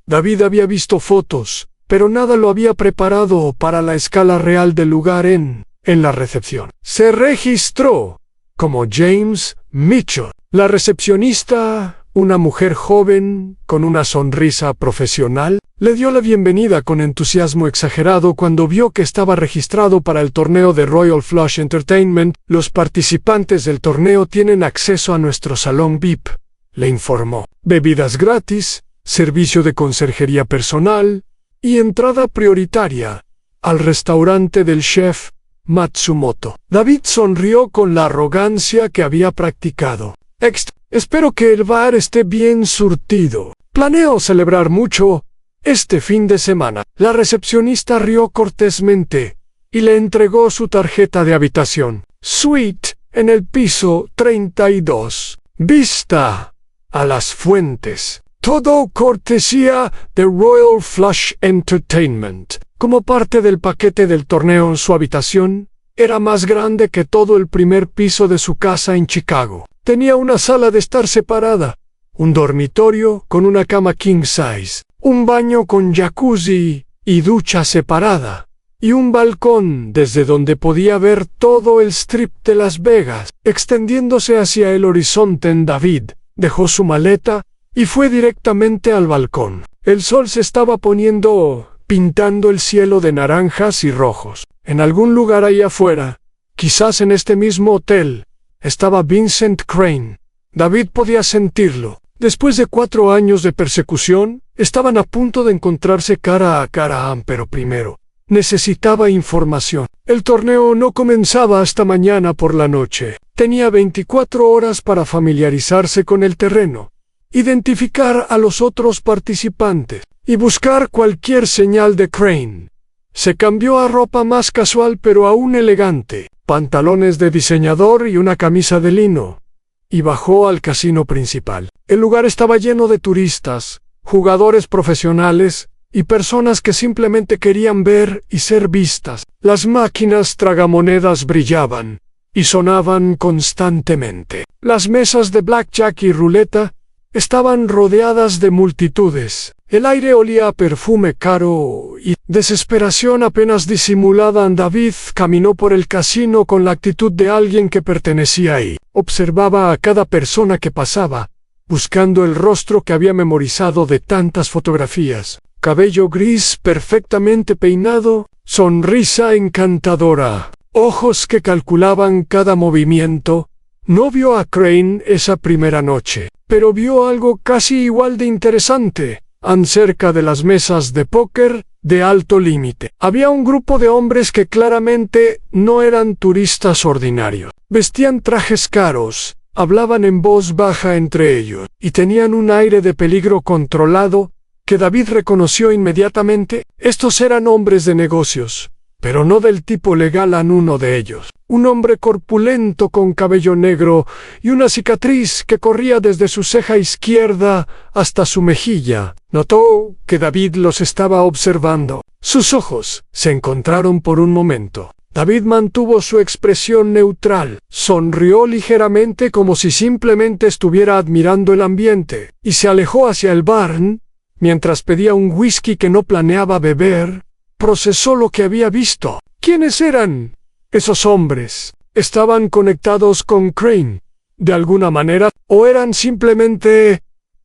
David había visto fotos, pero nada lo había preparado para la escala real del lugar en la recepción. Se registró como James Mitchell. La recepcionista, una mujer joven con una sonrisa profesional, le dio la bienvenida con entusiasmo exagerado cuando vio que estaba registrado para el torneo de Royal Flush Entertainment. Los participantes del torneo tienen acceso a nuestro salón VIP, le informó. Bebidas gratis, servicio de conserjería personal y entrada prioritaria al restaurante del chef Matsumoto. David sonrió con la arrogancia que había practicado. Espero que el bar esté bien surtido. Planeo celebrar mucho este fin de semana. La recepcionista rió cortésmente y le entregó su tarjeta de habitación. Suite en el piso 32. Vista a las fuentes. Todo cortesía de Royal Flush Entertainment. Como parte del paquete del torneo, su habitación era más grande que todo el primer piso de su casa en Chicago. Tenía una sala de estar separada, un dormitorio con una cama king size, un baño con jacuzzi y ducha separada, y un balcón desde donde podía ver todo el strip de Las Vegas, extendiéndose hacia el horizonte. David dejó su maleta y fue directamente al balcón. El sol se estaba poniendo, pintando el cielo de naranjas y rojos. En algún lugar ahí afuera, quizás en este mismo hotel, estaba Vincent Crane. David podía sentirlo. Después de 4 años de persecución, estaban a punto de encontrarse cara a cara, pero primero necesitaba información. El torneo no comenzaba hasta mañana por la noche. Tenía 24 horas para familiarizarse con el terreno, identificar a los otros participantes y buscar cualquier señal de Crane. Se cambió a ropa más casual pero aún elegante, pantalones de diseñador y una camisa de lino, y bajó al casino principal. El lugar estaba lleno de turistas, jugadores profesionales y personas que simplemente querían ver y ser vistas. Las máquinas tragamonedas brillaban y sonaban constantemente. Las mesas de blackjack y ruleta estaban rodeadas de multitudes. El aire olía a perfume caro y desesperación apenas disimulada. David caminó por el casino con la actitud de alguien que pertenecía ahí. Observaba a cada persona que pasaba, buscando el rostro que había memorizado de tantas fotografías. Cabello gris perfectamente peinado, sonrisa encantadora, ojos que calculaban cada movimiento. No vio a Crane esa primera noche, pero vio algo casi igual de interesante. Cerca de las mesas de póker de alto límite, había un grupo de hombres que claramente no eran turistas ordinarios. Vestían trajes caros, hablaban en voz baja entre ellos, y tenían un aire de peligro controlado que David reconoció inmediatamente. Estos eran hombres de negocios, pero no del tipo legal. Uno de ellos, un hombre corpulento con cabello negro y una cicatriz que corría desde su ceja izquierda hasta su mejilla, notó que David los estaba observando. Sus ojos se encontraron por un momento. David mantuvo su expresión neutral, sonrió ligeramente como si simplemente estuviera admirando el ambiente, y se alejó hacia el bar. Mientras pedía un whisky que no planeaba beber, procesó lo que había visto. ¿Quiénes eran esos hombres? ¿Estaban conectados con Crane de alguna manera, o eran simplemente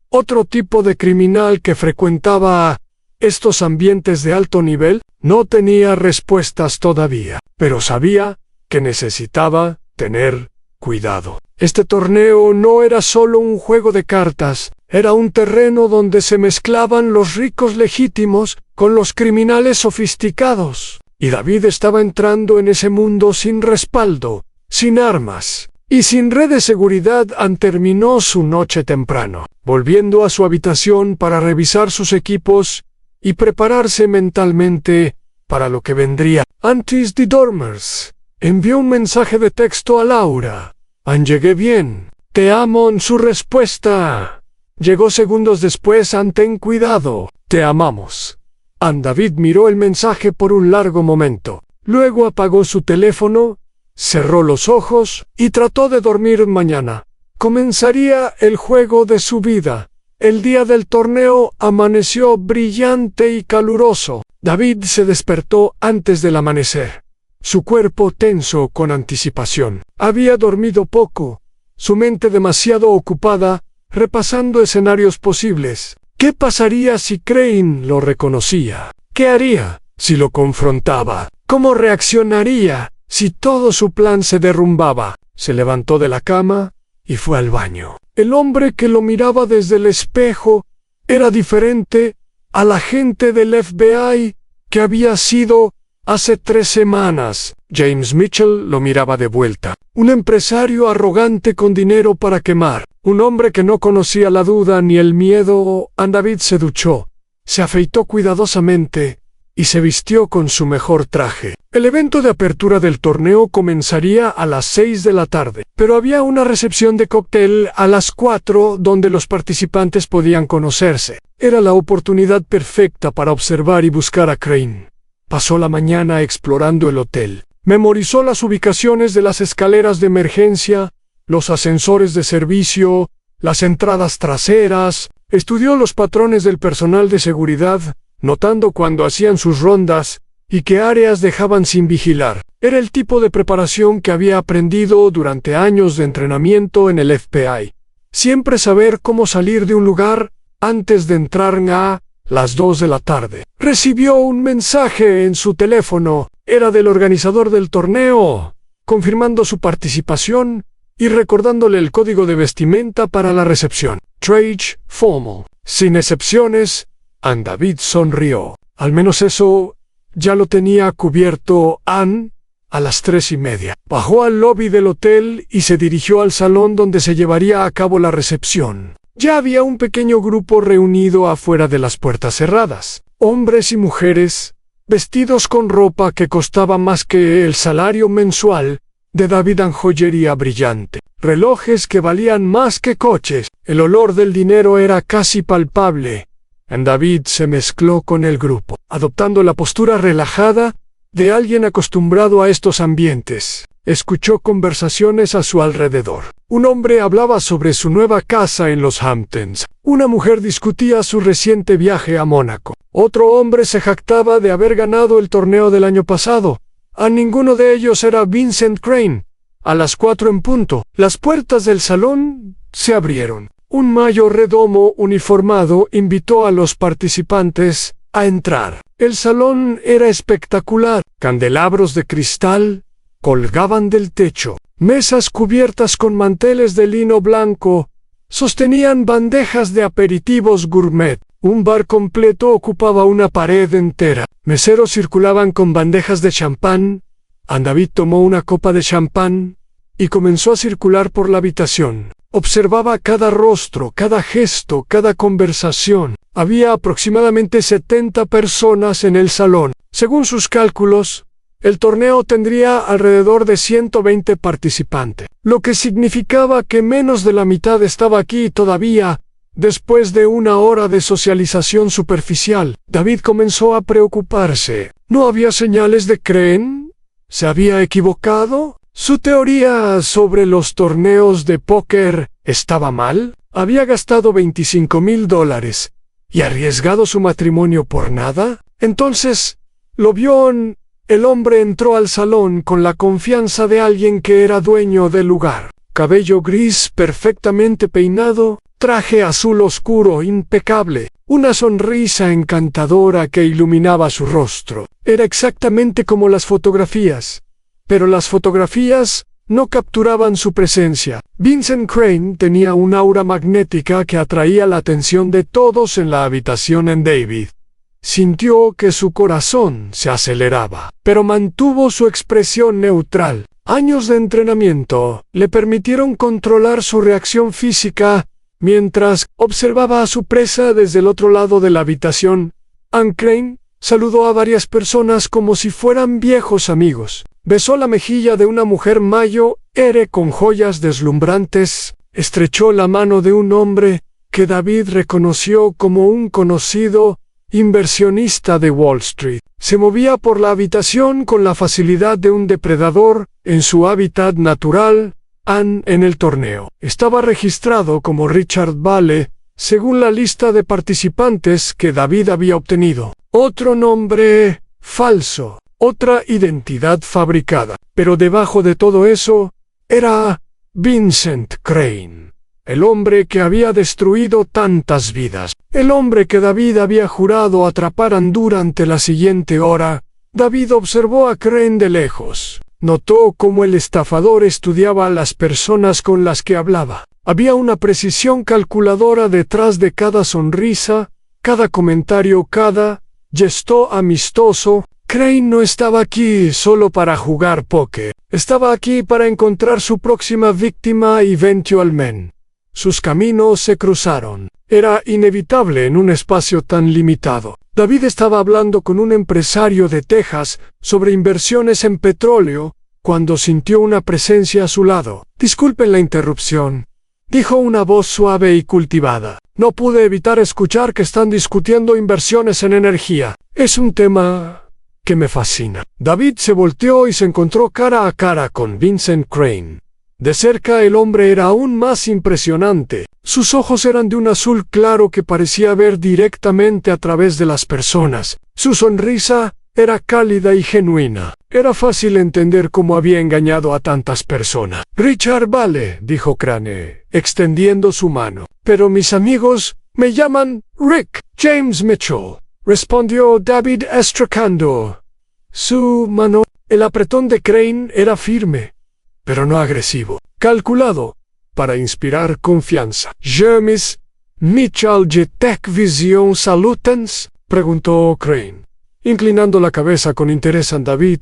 otro tipo de criminal que frecuentaba estos ambientes de alto nivel? No tenía respuestas todavía, pero sabía que necesitaba tener cuidado. Este torneo no era solo un juego de cartas, era un terreno donde se mezclaban los ricos legítimos con los criminales sofisticados, y David estaba entrando en ese mundo sin respaldo, sin armas y sin red de seguridad. Terminó su noche temprano, volviendo a su habitación para revisar sus equipos y prepararse mentalmente para lo que vendría. Antes de dormir, envió un mensaje de texto a Laura. Llegué bien. Te amo. En su respuesta llegó segundos después. Ten cuidado. Te amamos. David miró el mensaje por un largo momento. Luego apagó su teléfono, cerró los ojos y trató de dormir. Mañana comenzaría el juego de su vida. El día del torneo amaneció brillante y caluroso. David se despertó antes del amanecer, su cuerpo tenso con anticipación. Había dormido poco, su mente demasiado ocupada, repasando escenarios posibles. ¿Qué pasaría si Crane lo reconocía? ¿Qué haría si lo confrontaba? ¿Cómo reaccionaría si todo su plan se derrumbaba? Se levantó de la cama y fue al baño. El hombre que lo miraba desde el espejo era diferente a la gente del FBI que había sido hace 3 semanas. James Mitchell lo miraba de vuelta. Un empresario arrogante con dinero para quemar. Un hombre que no conocía la duda ni el miedo. David se duchó, se afeitó cuidadosamente y se vistió con su mejor traje. El evento de apertura del torneo comenzaría a las 6 de la tarde, pero había una recepción de cóctel a las 4 donde los participantes podían conocerse. Era la oportunidad perfecta para observar y buscar a Crane. Pasó la mañana explorando el hotel. Memorizó las ubicaciones de las escaleras de emergencia, los ascensores de servicio, las entradas traseras. Estudió los patrones del personal de seguridad, notando cuando hacían sus rondas y qué áreas dejaban sin vigilar. Era el tipo de preparación que había aprendido durante años de entrenamiento en el FBI. Siempre saber cómo salir de un lugar antes de entrar a las 2 de la tarde. Recibió un mensaje en su teléfono. Era del organizador del torneo, confirmando su participación y recordándole el código de vestimenta para la recepción. Trade formal, sin excepciones. David sonrió. Al menos eso ya lo tenía cubierto. A las 3:30. Bajó al lobby del hotel y se dirigió al salón donde se llevaría a cabo la recepción. Ya había un pequeño grupo reunido afuera de las puertas cerradas. Hombres y mujeres, vestidos con ropa que costaba más que el salario mensual de David en joyería brillante. Relojes que valían más que coches. El olor del dinero era casi palpable, David se mezcló con el grupo, adoptando la postura relajada de alguien acostumbrado a estos ambientes. Escuchó conversaciones a su alrededor. Un hombre hablaba sobre su nueva casa en los Hamptons. Una mujer discutía su reciente viaje a Mónaco. Otro hombre se jactaba de haber ganado el torneo del año pasado. A ninguno de ellos era Vincent Crane. A las 4 en punto, las puertas del salón se abrieron. Un mayordomo uniformado invitó a los participantes a entrar. El salón era espectacular. Candelabros de cristal colgaban del techo. Mesas cubiertas con manteles de lino blanco sostenían bandejas de aperitivos gourmet. Un bar completo ocupaba una pared entera. Meseros circulaban con bandejas de champán. David tomó una copa de champán y comenzó a circular por la habitación. Observaba cada rostro, cada gesto, cada conversación. Había aproximadamente 70 personas en el salón. Según sus cálculos, el torneo tendría alrededor de 120 participantes, lo que significaba que menos de la mitad estaba aquí todavía, después de una hora de socialización superficial. David comenzó a preocuparse. ¿No había señales de Crane? ¿Se había equivocado? ¿Su teoría sobre los torneos de póker estaba mal? ¿Había gastado $25,000 y arriesgado su matrimonio por nada? Entonces, lo vio. El hombre entró al salón con la confianza de alguien que era dueño del lugar. Cabello gris perfectamente peinado, traje azul oscuro impecable, una sonrisa encantadora que iluminaba su rostro. Era exactamente como las fotografías. Pero las fotografías no capturaban su presencia. Vincent Crane tenía un aura magnética que atraía la atención de todos en la habitación. David sintió que su corazón se aceleraba, pero mantuvo su expresión neutral. Años de entrenamiento le permitieron controlar su reacción física mientras observaba a su presa desde el otro lado de la habitación. Crane saludó a varias personas como si fueran viejos amigos. Besó la mejilla de una mujer mayor con joyas deslumbrantes. Estrechó la mano de un hombre que David reconoció como un conocido inversionista de Wall Street. Se movía por la habitación con la facilidad de un depredador en su hábitat natural. En el torneo estaba registrado como Richard Vale, según la lista de participantes que David había obtenido. Otro nombre falso, otra identidad fabricada. Pero debajo de todo eso, era Vincent Crane, el hombre que había destruido tantas vidas, el hombre que David había jurado atrapar durante la siguiente hora. David observó a Crane de lejos. Notó cómo el estafador estudiaba a las personas con las que hablaba. Había una precisión calculadora detrás de cada sonrisa, cada comentario, cada gesto amistoso. Crane no estaba aquí solo para jugar póker. Estaba aquí para encontrar su próxima víctima eventualmente. Sus caminos se cruzaron. Era inevitable en un espacio tan limitado. David estaba hablando con un empresario de Texas sobre inversiones en petróleo cuando sintió una presencia a su lado. «Disculpen la interrupción», dijo una voz suave y cultivada. «No pude evitar escuchar que están discutiendo inversiones en energía. Es un tema que me fascina». David se volteó y se encontró cara a cara con Vincent Crane. De cerca el hombre era aún más impresionante. Sus ojos eran de un azul claro que parecía ver directamente a través de las personas. Su sonrisa era cálida y genuina. Era fácil entender cómo había engañado a tantas personas. «Richard Vale», dijo Crane, extendiendo su mano. «Pero mis amigos me llaman Rick James Mitchell», respondió David estrechando su mano. El apretón de Crane era firme, pero no agresivo, calculado para inspirar confianza. «James Mitchell de Tech Vision Salutens», preguntó Crane. Inclinando la cabeza con interés, David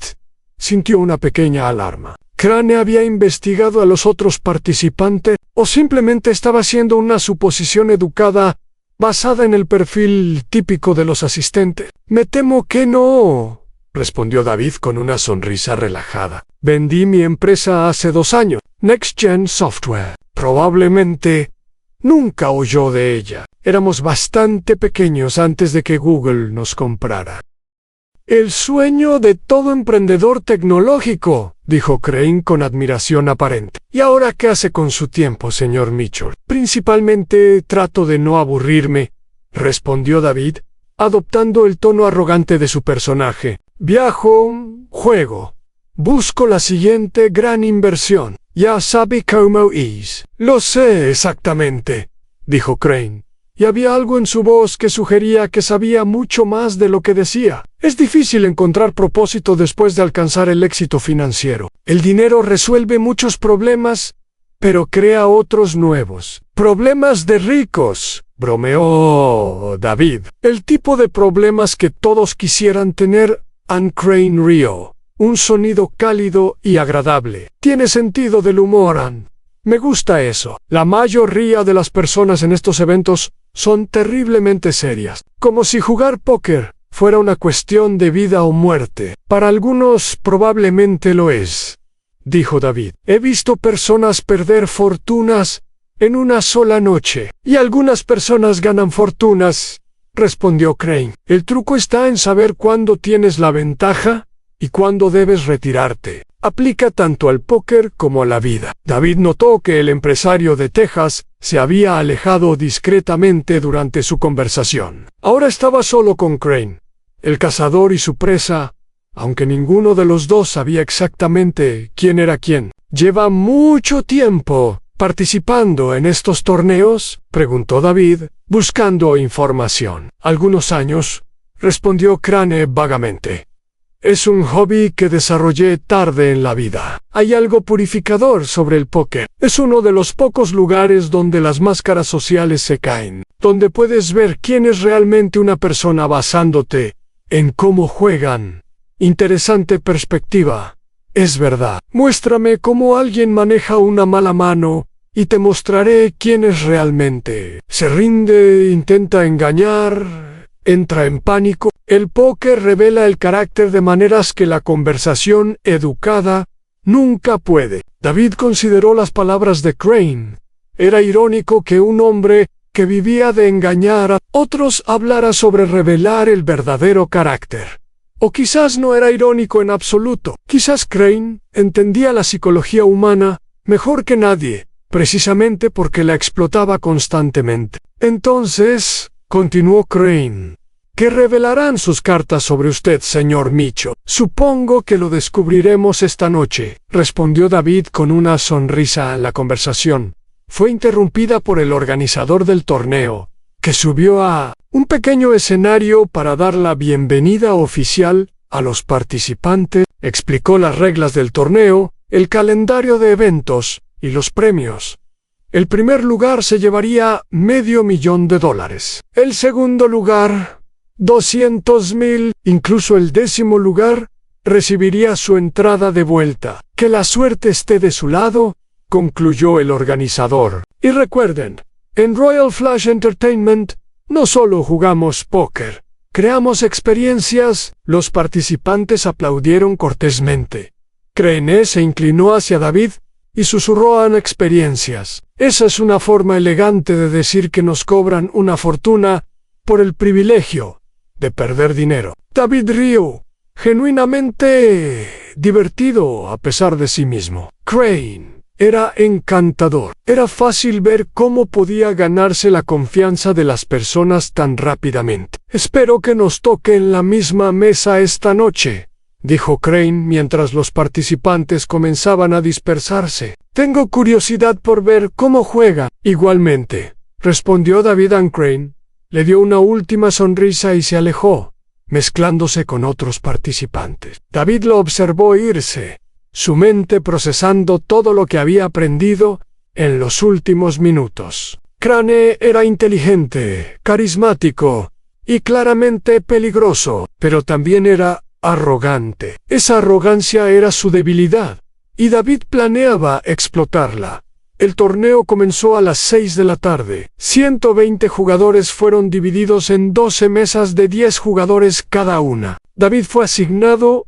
sintió una pequeña alarma. ¿Crane había investigado a los otros participantes o simplemente estaba haciendo una suposición educada basada en el perfil típico de los asistentes? «Me temo que no», respondió David con una sonrisa relajada. «Vendí mi empresa hace 2 años, Next Gen Software. Probablemente nunca oyó de ella. Éramos bastante pequeños antes de que Google nos comprara. El sueño de todo emprendedor tecnológico, dijo Crane con admiración aparente. ¿Y ahora qué hace con su tiempo, señor Mitchell? Principalmente trato de no aburrirme, respondió David, adoptando el tono arrogante de su personaje. Viajo, juego, busco la siguiente gran inversión. Ya sabe cómo es. Lo sé exactamente, dijo Crane. Y había algo en su voz que sugería que sabía mucho más de lo que decía. Es difícil encontrar propósito después de alcanzar el éxito financiero. El dinero resuelve muchos problemas, pero crea otros nuevos. Problemas de ricos, bromeó David. El tipo de problemas que todos quisieran tener. Anne Crane rió. Un sonido cálido y agradable. Tiene sentido del humor, Anne. Me gusta eso. La mayoría de las personas en estos eventos son terriblemente serias, como si jugar póker fuera una cuestión de vida o muerte. Para algunos probablemente lo es, dijo David. He visto personas perder fortunas en una sola noche, y algunas personas ganan fortunas, respondió Crane. El truco está en saber cuándo tienes la ventaja y cuándo debes retirarte. Aplica tanto al póker como a la vida. David notó que el empresario de Texas se había alejado discretamente durante su conversación. Ahora estaba solo con Crane, el cazador y su presa, aunque ninguno de los dos sabía exactamente quién era quién. ¿Lleva mucho tiempo participando en estos torneos?, preguntó David, buscando información. Algunos años, respondió Crane vagamente. Es un hobby que desarrollé tarde en la vida. Hay algo purificador sobre el póker. Es uno de los pocos lugares donde las máscaras sociales se caen, donde puedes ver quién es realmente una persona basándote en cómo juegan. Interesante perspectiva. Es verdad. Muéstrame cómo alguien maneja una mala mano y te mostraré quién es realmente. Se rinde, intenta engañar, entra en pánico. El póker revela el carácter de maneras que la conversación educada nunca puede. David consideró las palabras de Crane. Era irónico que un hombre que vivía de engañar a otros hablara sobre revelar el verdadero carácter. O quizás no era irónico en absoluto. Quizás Crane entendía la psicología humana mejor que nadie, precisamente porque la explotaba constantemente. Entonces, continuó Crane, ¿qué revelarán sus cartas sobre usted, señor Mitchell? Supongo que lo descubriremos esta noche, respondió David con una sonrisa. La conversación fue interrumpida por el organizador del torneo, que subió a un pequeño escenario para dar la bienvenida oficial a los participantes, explicó las reglas del torneo, el calendario de eventos y los premios. El primer lugar se llevaría $500,000. El segundo lugar, 200,000, incluso el 10º lugar, recibiría su entrada de vuelta. Que la suerte esté de su lado, concluyó el organizador. Y recuerden, en Royal Flush Entertainment, no solo jugamos póker, creamos experiencias. Los participantes aplaudieron cortésmente. Crane se inclinó hacia David y susurró a experiencias. Esa es una forma elegante de decir que nos cobran una fortuna por el privilegio de perder dinero. David rió, genuinamente divertido a pesar de sí mismo. Crane era encantador. Era fácil ver cómo podía ganarse la confianza de las personas tan rápidamente. Espero que nos toque en la misma mesa esta noche, dijo Crane mientras los participantes comenzaban a dispersarse. Tengo curiosidad por ver cómo juega. Igualmente, respondió David. Crane le dio una última sonrisa y se alejó, mezclándose con otros participantes. David lo observó irse, su mente procesando todo lo que había aprendido en los últimos minutos. Crane era inteligente, carismático y claramente peligroso, pero también era arrogante. Esa arrogancia era su debilidad, y David planeaba explotarla. El torneo comenzó a las 6 de la tarde. 120 jugadores fueron divididos en 12 mesas de 10 jugadores cada una. David fue asignado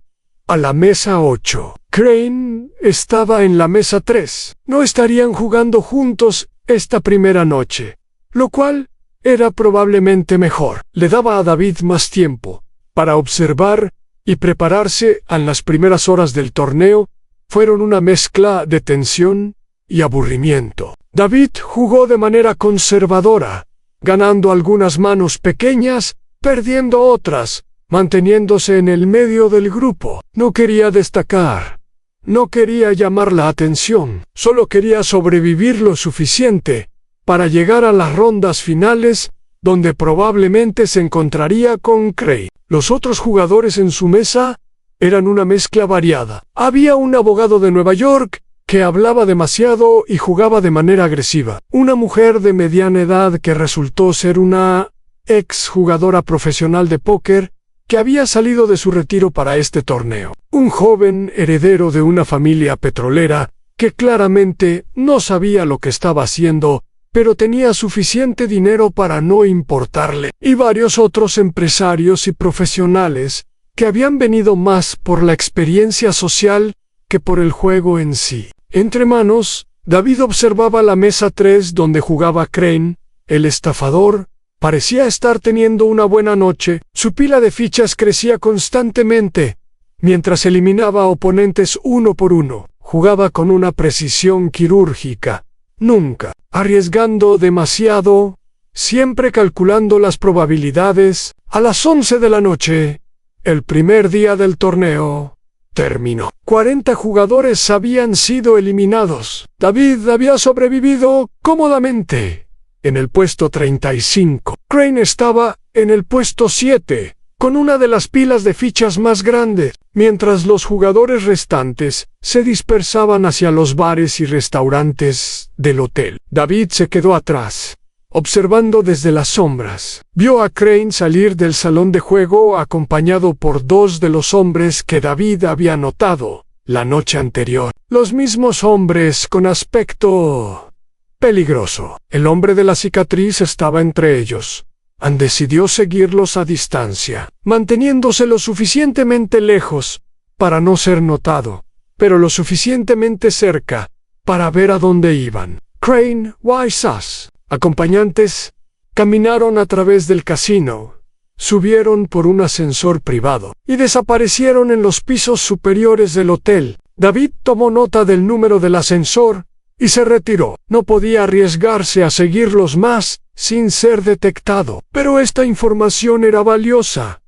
a la mesa 8. Crane estaba en la mesa 3. No estarían jugando juntos esta primera noche, lo cual era probablemente mejor. Le daba a David más tiempo para observar y prepararse. En las primeras horas del torneo fueron una mezcla de tensión y aburrimiento. David jugó de manera conservadora, ganando algunas manos pequeñas, perdiendo otras, manteniéndose en el medio del grupo. No quería destacar, no quería llamar la atención, solo quería sobrevivir lo suficiente para llegar a las rondas finales, donde probablemente se encontraría con Craig. Los otros jugadores en su mesa eran una mezcla variada. Había un abogado de Nueva York que hablaba demasiado y jugaba de manera agresiva. Una mujer de mediana edad que resultó ser una ex jugadora profesional de póker que había salido de su retiro para este torneo. Un joven heredero de una familia petrolera que claramente no sabía lo que estaba haciendo, pero tenía suficiente dinero para no importarle. Y varios otros empresarios y profesionales que habían venido más por la experiencia social que por el juego en sí. Entre manos, David observaba la mesa 3 donde jugaba Crane. El estafador parecía estar teniendo una buena noche. Su pila de fichas crecía constantemente, mientras eliminaba oponentes uno por uno. Jugaba con una precisión quirúrgica, nunca arriesgando demasiado, siempre calculando las probabilidades. A las 11 de la noche, el primer día del torneo terminó. 40 jugadores habían sido eliminados. David había sobrevivido cómodamente en el puesto 35. Crane estaba en el puesto 7, con una de las pilas de fichas más grandes, mientras los jugadores restantes se dispersaban hacia los bares y restaurantes del hotel. David se quedó atrás, observando desde las sombras. Vio a Crane salir del salón de juego acompañado por 2 de los hombres que David había notado la noche anterior. Los mismos hombres con aspecto peligroso. El hombre de la cicatriz estaba entre ellos. Ann decidió seguirlos a distancia, manteniéndose lo suficientemente lejos para no ser notado, pero lo suficientemente cerca para ver a dónde iban. Crane y sus acompañantes caminaron a través del casino, subieron por un ascensor privado y desaparecieron en los pisos superiores del hotel. David tomó nota del número del ascensor y se retiró. No podía arriesgarse a seguirlos más sin ser detectado, pero esta información era valiosa.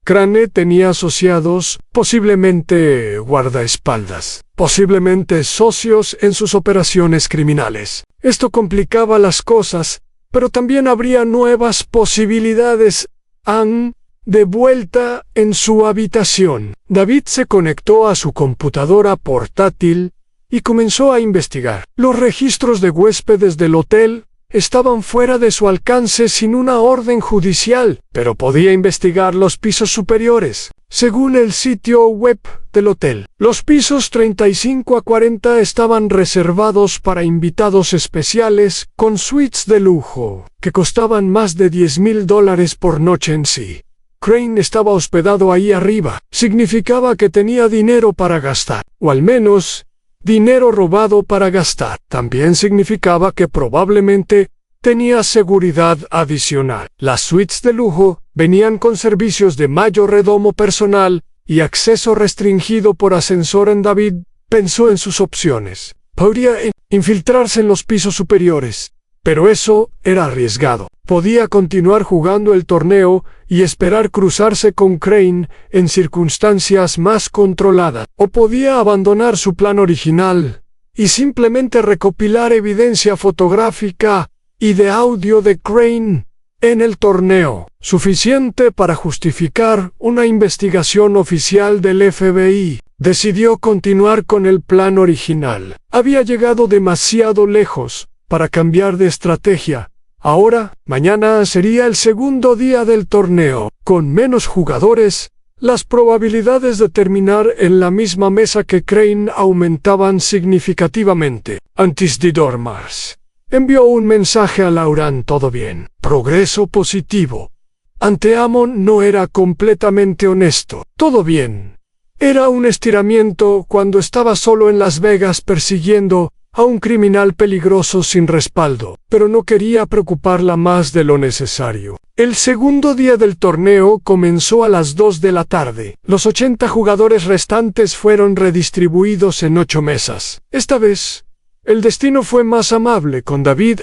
Crane tenía asociados, posiblemente guardaespaldas, posiblemente socios en sus operaciones criminales. Esto complicaba las cosas, pero también habría nuevas posibilidades. Ann, de vuelta en su habitación, David se conectó a su computadora portátil y comenzó a investigar. Los registros de huéspedes del hotel estaban fuera de su alcance sin una orden judicial, pero podía investigar los pisos superiores. Según el sitio web del hotel, los pisos 35 a 40 estaban reservados para invitados especiales con suites de lujo, que costaban más de $10,000 por noche en sí. Crane estaba hospedado ahí arriba. Significaba que tenía dinero para gastar, o al menos dinero robado para gastar. También significaba que probablemente tenía seguridad adicional. Las suites de lujo venían con servicios de mayordomo personal y acceso restringido por ascensor. David pensó en sus opciones. Podría infiltrarse en los pisos superiores, pero eso era arriesgado. Podía continuar jugando el torneo y esperar cruzarse con Crane en circunstancias más controladas, o podía abandonar su plan original y simplemente recopilar evidencia fotográfica y de audio de Crane en el torneo, suficiente para justificar una investigación oficial del FBI. Decidió continuar con el plan original. Había llegado demasiado lejos para cambiar de estrategia. Ahora, mañana sería el segundo día del torneo. Con menos jugadores, las probabilidades de terminar en la misma mesa que Crane aumentaban significativamente. Antes de dormir, envió un mensaje a Lauren: todo bien. Progreso positivo. Ante Amon no era completamente honesto. Todo bien. Era un estiramiento cuando estaba solo en Las Vegas persiguiendo a un criminal peligroso sin respaldo, pero no quería preocuparla más de lo necesario. El segundo día del torneo comenzó a las 2 de la tarde. Los 80 jugadores restantes fueron redistribuidos en 8 mesas. Esta vez, el destino fue más amable con David.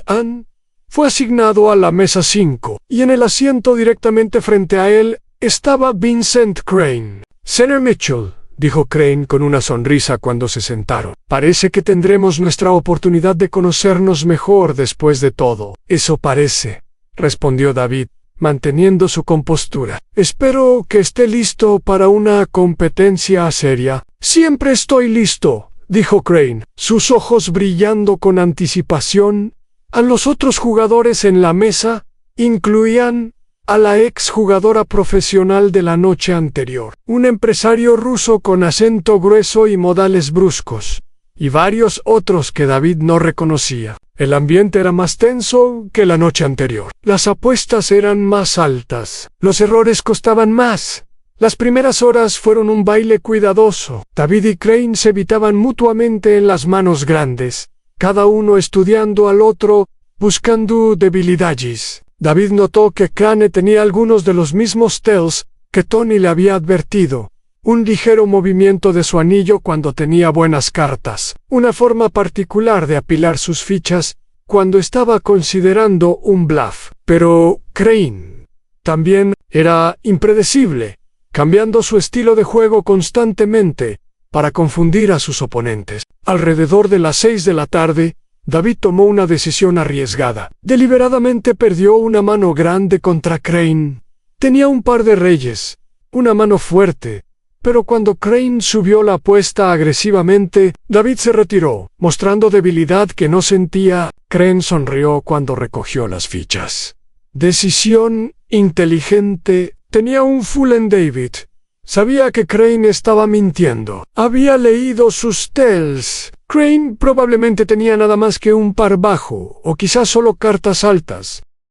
Fue asignado a la mesa 5, y en el asiento directamente frente a él estaba Vincent Crane. «Señor Mitchell», dijo Crane con una sonrisa cuando se sentaron, «parece que tendremos nuestra oportunidad de conocernos mejor después de todo». «Eso parece», respondió David, manteniendo su compostura. «Espero que esté listo para una competencia seria». «Siempre estoy listo», dijo Crane, sus ojos brillando con anticipación. A los otros jugadores en la mesa incluían a la ex jugadora profesional de la noche anterior, un empresario ruso con acento grueso y modales bruscos, y varios otros que David no reconocía. El ambiente era más tenso que la noche anterior. Las apuestas eran más altas. Los errores costaban más. Las primeras horas fueron un baile cuidadoso. David y Crane se evitaban mutuamente en las manos grandes, cada uno estudiando al otro, buscando debilidades. David notó que Crane tenía algunos de los mismos tells que Tony le había advertido. Un ligero movimiento de su anillo cuando tenía buenas cartas. Una forma particular de apilar sus fichas cuando estaba considerando un bluff. Pero Crane también era impredecible, cambiando su estilo de juego constantemente para confundir a sus oponentes. Alrededor de las 6 de la tarde, David tomó una decisión arriesgada. Deliberadamente perdió una mano grande contra Crane. Tenía un par de reyes, una mano fuerte, pero cuando Crane subió la apuesta agresivamente, David se retiró, mostrando debilidad que no sentía. Crane sonrió cuando recogió las fichas. Decisión inteligente. Tenía un full en David. Sabía que Crane estaba mintiendo. Había leído sus tells. Crane probablemente tenía nada más que un par bajo, o quizás solo cartas altas.